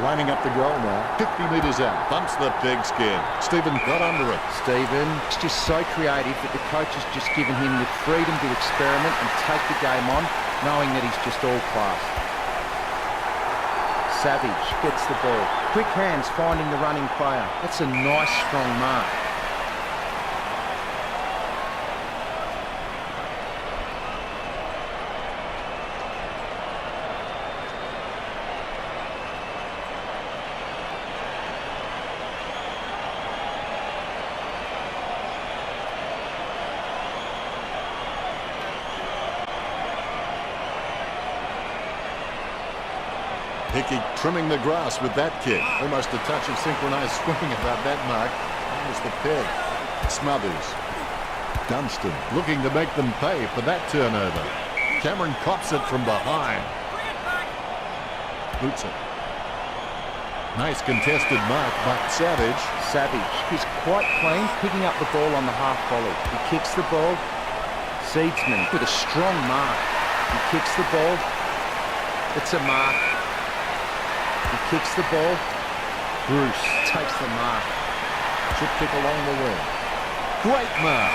Lining up the goal now. 50 metres out. Bumps the pigskin. Stephen got under it. Stephen is just so creative that the coach has just given him the freedom to experiment and take the game on, knowing that he's just all class. Savage gets the ball. Quick hands finding the running player. That's a nice, strong mark. Hickey trimming the grass with that kick. Almost a touch of synchronised swimming about that mark. There's the peg. Smothers. Dunstan looking to make them pay for that turnover. Cameron cops it from behind. Boots it. Nice contested mark by Savage. Savage is quite clean, picking up the ball on the half volley. He kicks the ball. Seedsman with a strong mark. He kicks the ball. It's a mark. He kicks the ball. Bruce takes the mark. Chip kick along the wing. Great mark.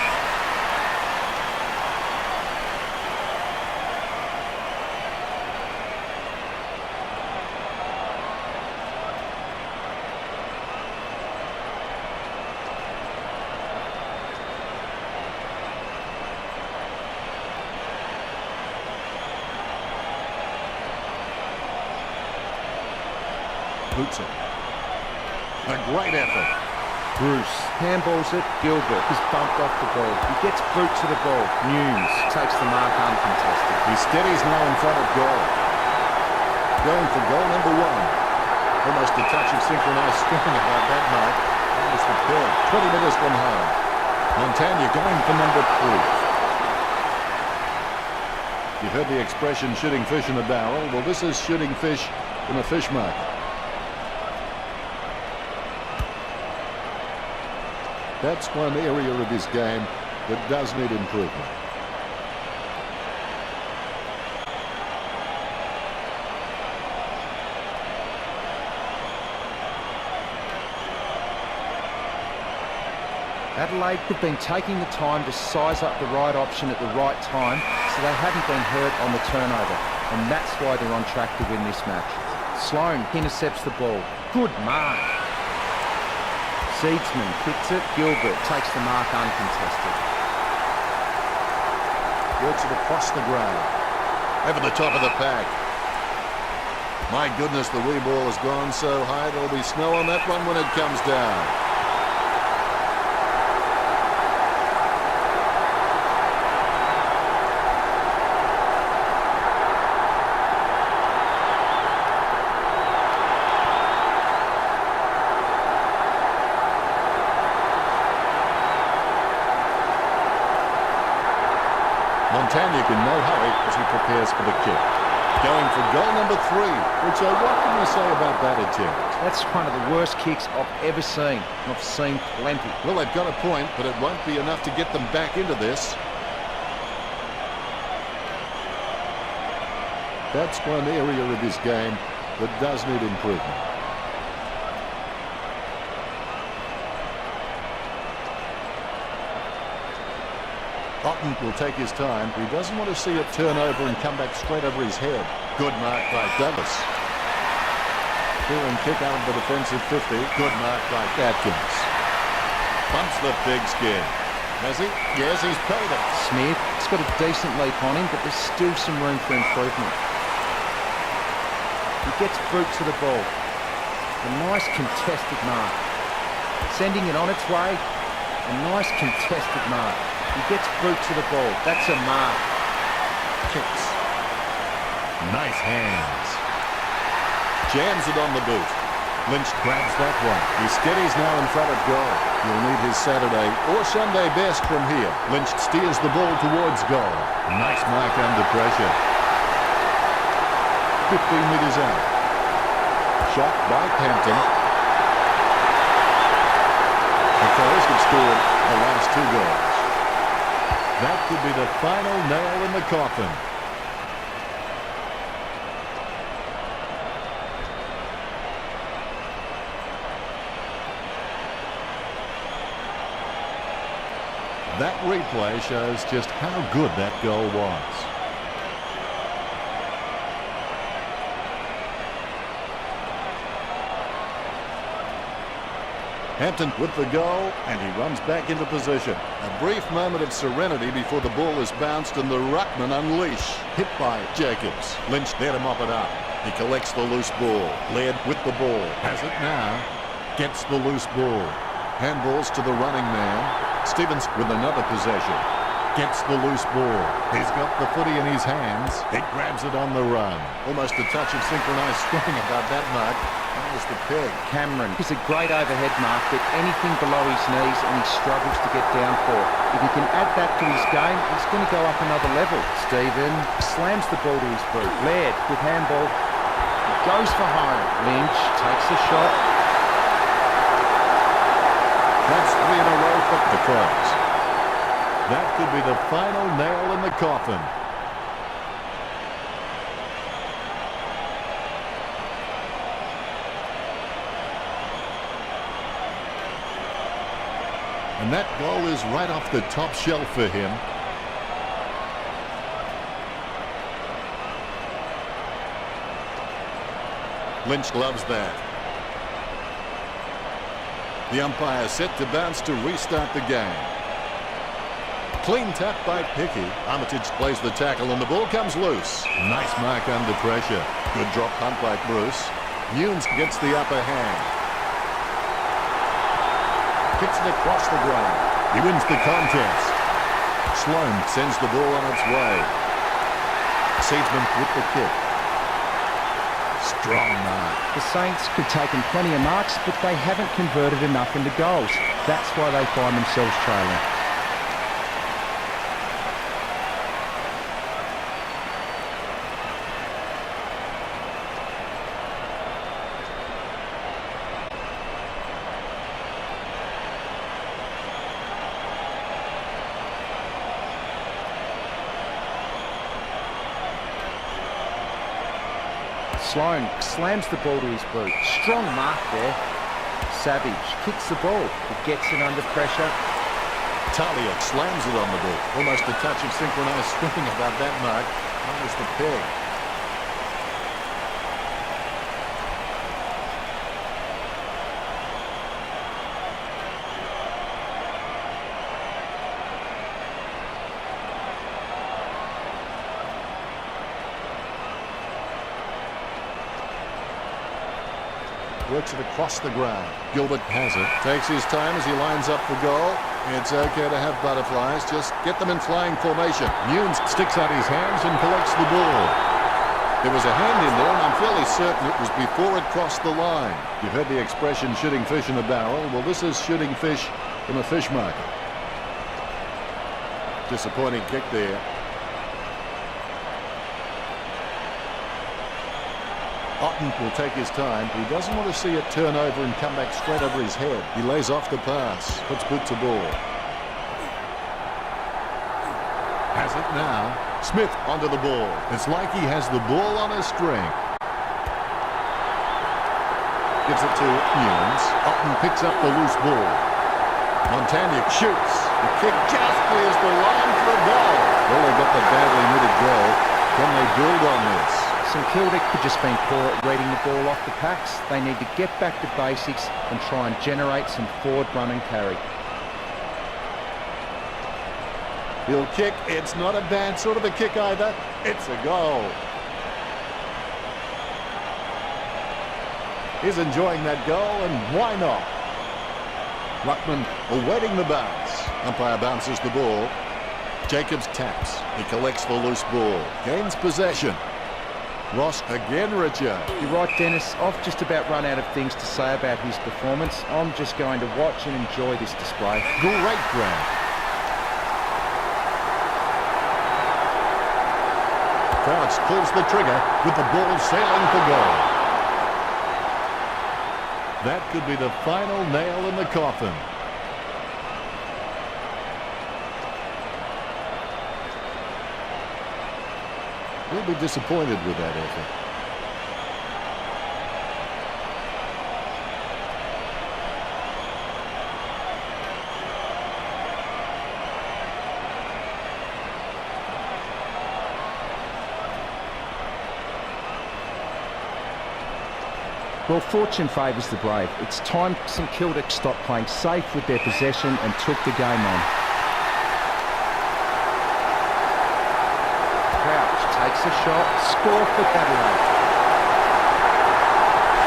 Boots it. A great effort. Bruce handballs it. Gilbert is bumped off the ball. He gets boot to the ball. Nunes takes the mark uncontested. He steadies now in front of goal. Going for goal number one. Almost a touch of synchronised swimming about that mark. There's the peg. 20 metres from home. Montagna going for number 3. You heard the expression shooting fish in a barrel. Well, this is shooting fish in a fish market. That's one area of his game that does need improvement. Adelaide have been taking the time to size up the right option at the right time, so they haven't been hurt on the turnover, and that's why they're on track to win this match. Sloan intercepts the ball. Good mark. Seedsman kicks it. Gilbert takes the mark uncontested. Works it across the ground. Over the top of the pack. My goodness, the wee ball has gone so high there'll be snow on that one when it comes down. Montagna in no hurry as he prepares for the kick. Going for goal number 3, which what can you say about that attempt? That's one of the worst kicks I've ever seen. I've seen plenty. Well, they've got a point, but it won't be enough to get them back into this. That's one area of his game that does need improvement. Otten will take his time. He doesn't want to see it turn over and come back straight over his head. Good mark by Douglas. Clearing kick out of the defensive 50. Good mark by Atkins. Bumps the pigskin. Has he? Yes, he's paid it. Smith's got a decent leap on him, but there's still some room for improvement. He gets boot to the ball. A nice contested mark. Sending it on its way. A nice contested mark. He gets boot to the ball. That's a mark. Kicks. Nice hands. Jams it on the boot. Lynch grabs that one. He steadies now in front of goal. He'll need his Saturday or Sunday best from here. Lynch steers the ball towards goal. Nice mark under pressure. 15 metres out. Shot by Hampton. The Crows have scored the last 2 goals. That could be the final nail in the coffin. That replay shows just how good that goal was. Hampton with the goal, and he runs back into position. A brief moment of serenity before the ball is bounced and the ruckman unleash. Hit by Jacobs. Lynch there to mop it up. He collects the loose ball. Laird with the ball. Has it now. Gets the loose ball. Handballs to the running man. Stevens with another possession. Gets the loose ball. He's got the footy in his hands. He grabs it on the run. Almost a touch of synchronised swimming about that mark. That was the peg. Cameron is a great overhead mark, but anything below his knees and he struggles to get down for. If he can add that to his game, he's going to go up another level. Steven slams the ball to his boot. Laird with handball. He goes for home. Lynch takes a shot. That's 3 in a row for the Crows. That could be the final nail in the coffin. And that goal is right off the top shelf for him. Lynch loves that. The umpire set to bounce to restart the game. Clean tap by Pickey. Armitage plays the tackle and the ball comes loose. Nice mark under pressure. Good drop punt by Bruce. Nunes gets the upper hand. Kicks it across the ground. He wins the contest. Sloan sends the ball on its way. Seedsman with the kick. Strong mark. The Saints could take them plenty of marks, but they haven't converted enough into goals. That's why they find themselves trailing. Sloan slams the ball to his boot. Strong mark there. Savage kicks the ball. He gets it under pressure. Talia slams it on the ball. Almost a touch of synchronised swimming about that mark. That was the peg. Works it across the ground. Gilbert has it. Takes his time as he lines up for goal. It's okay to have butterflies. Just get them in flying formation. Nunes sticks out his hands and collects the ball. There was a hand in there, and I'm fairly certain it was before it crossed the line. You've heard the expression shooting fish in a barrel. Well, this is shooting fish from a fish market. Disappointing kick there. Otten will take his time. He doesn't want to see it turn over and come back straight over his head. He lays off the pass. Puts boot to ball. Has it now. Smith onto the ball. It's like he has the ball on a string. Gives it to Nunes. Otten picks up the loose ball. Montagna shoots. The kick just clears the line for a goal. Well, they got the badly needed goal. Can they build on this? St Kilda could just been poor at reading the ball off the packs. They need to get back to basics and try and generate some forward run and carry. He'll kick. It's not a bad sort of a kick either. It's a goal. He's enjoying that goal, and why not? Ruckman awaiting the bounce. Umpire bounces the ball. Jacobs taps. He collects the loose ball. Gains possession. Ross again, Richard. You're right, Dennis. I've just about run out of things to say about his performance. I'm just going to watch and enjoy this display. Great grab. Crouch pulls the trigger with the ball sailing for goal. That could be the final nail in the coffin. He'll be disappointed with that effort. Well, fortune favours the brave. It's time St Kilda stopped playing safe with their possession and took the game on. Crouch takes a shot, score for Adelaide.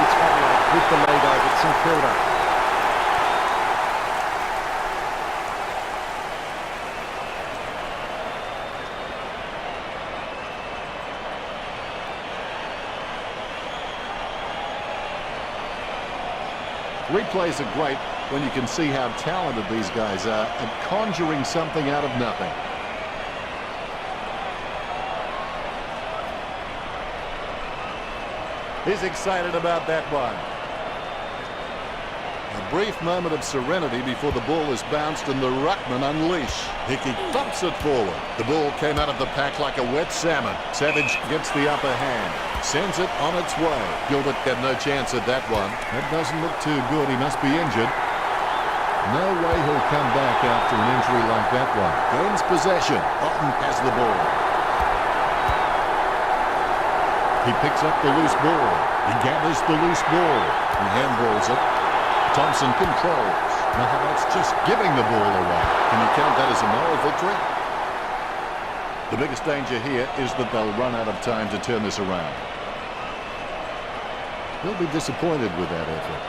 It's Adelaide with the lead over St Kilda. Replays are great when you can see how talented these guys are at conjuring something out of nothing. He's excited about that one. A brief moment of serenity before the ball is bounced and the ruckman unleash. Hickey thumps it forward. The ball came out of the pack like a wet salmon. Savage gets the upper hand. Sends it on its way. Gilbert had no chance at that one. That doesn't look too good. He must be injured. No way he'll come back after an injury like that one. Gains possession. Otten has the ball. He picks up the loose ball. He gathers the loose ball. He handballs it. Thompson controls. Now that's just giving the ball away. Can you count that as a moral victory? The biggest danger here is that they'll run out of time to turn this around. He'll be disappointed with that effort.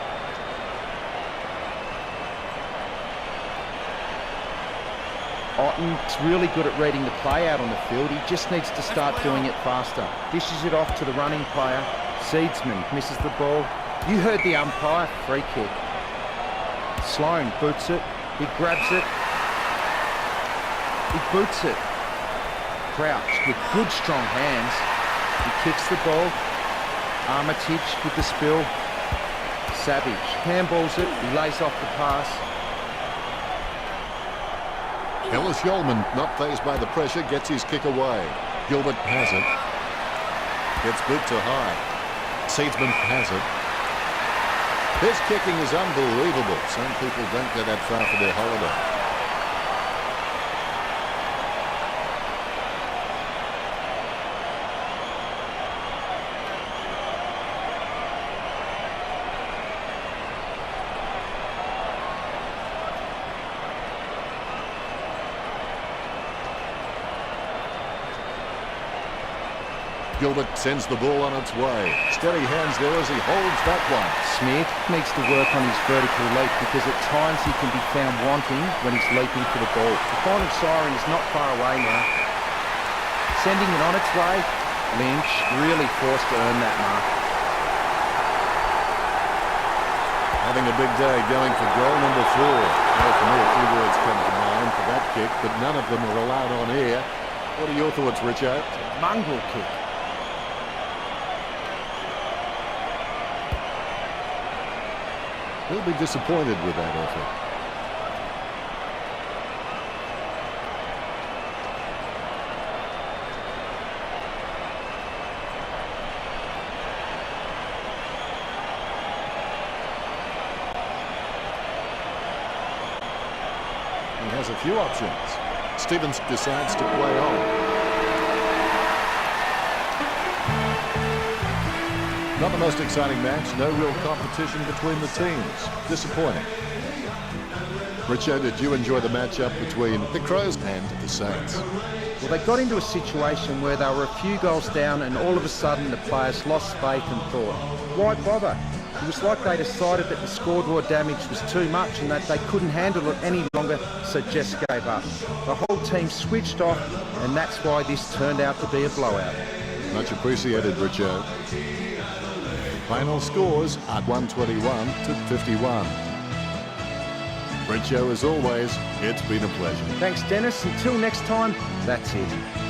Otten's really good at reading the play out on the field. He just needs to start doing it faster. Dishes it off to the running player. Seedsman misses the ball. You heard the umpire. Free kick. Sloan boots it. He grabs it. He boots it. Crouch with good strong hands. He kicks the ball. Armitage with the spill. Savage handballs it. He lays off the pass. Ellis Yolman, not fazed by the pressure, gets his kick away. Gilbert has it. Gets boot to high. Seedsman has it. His kicking is unbelievable. Some people don't go that far for their holiday. Gilbert sends the ball on its way. Steady hands there as he holds that one. Smith needs to work on his vertical leap because at times he can be found wanting when he's leaping for the ball. The final siren is not far away now. Sending it on its way. Lynch really forced to earn that mark. Having a big day going for goal number 4. Well, for me, a few words come to mind for that kick, but none of them are allowed on air. What are your thoughts, Richard? Mongrel kick. He'll be disappointed with that effort. He has a few options. Stevens decides to play on. Not the most exciting match. No real competition between the teams. Disappointing. Richo, did you enjoy the matchup between the Crows and the Saints? Well, they got into a situation where they were a few goals down and all of a sudden the players lost faith and thought, why bother? It was like they decided that the scoreboard damage was too much and that they couldn't handle it any longer, so just gave up. The whole team switched off and that's why this turned out to be a blowout. Much appreciated, Richo. Final scores at 121 to 51. Richo, as always, it's been a pleasure. Thanks, Dennis. Until next time, that's it.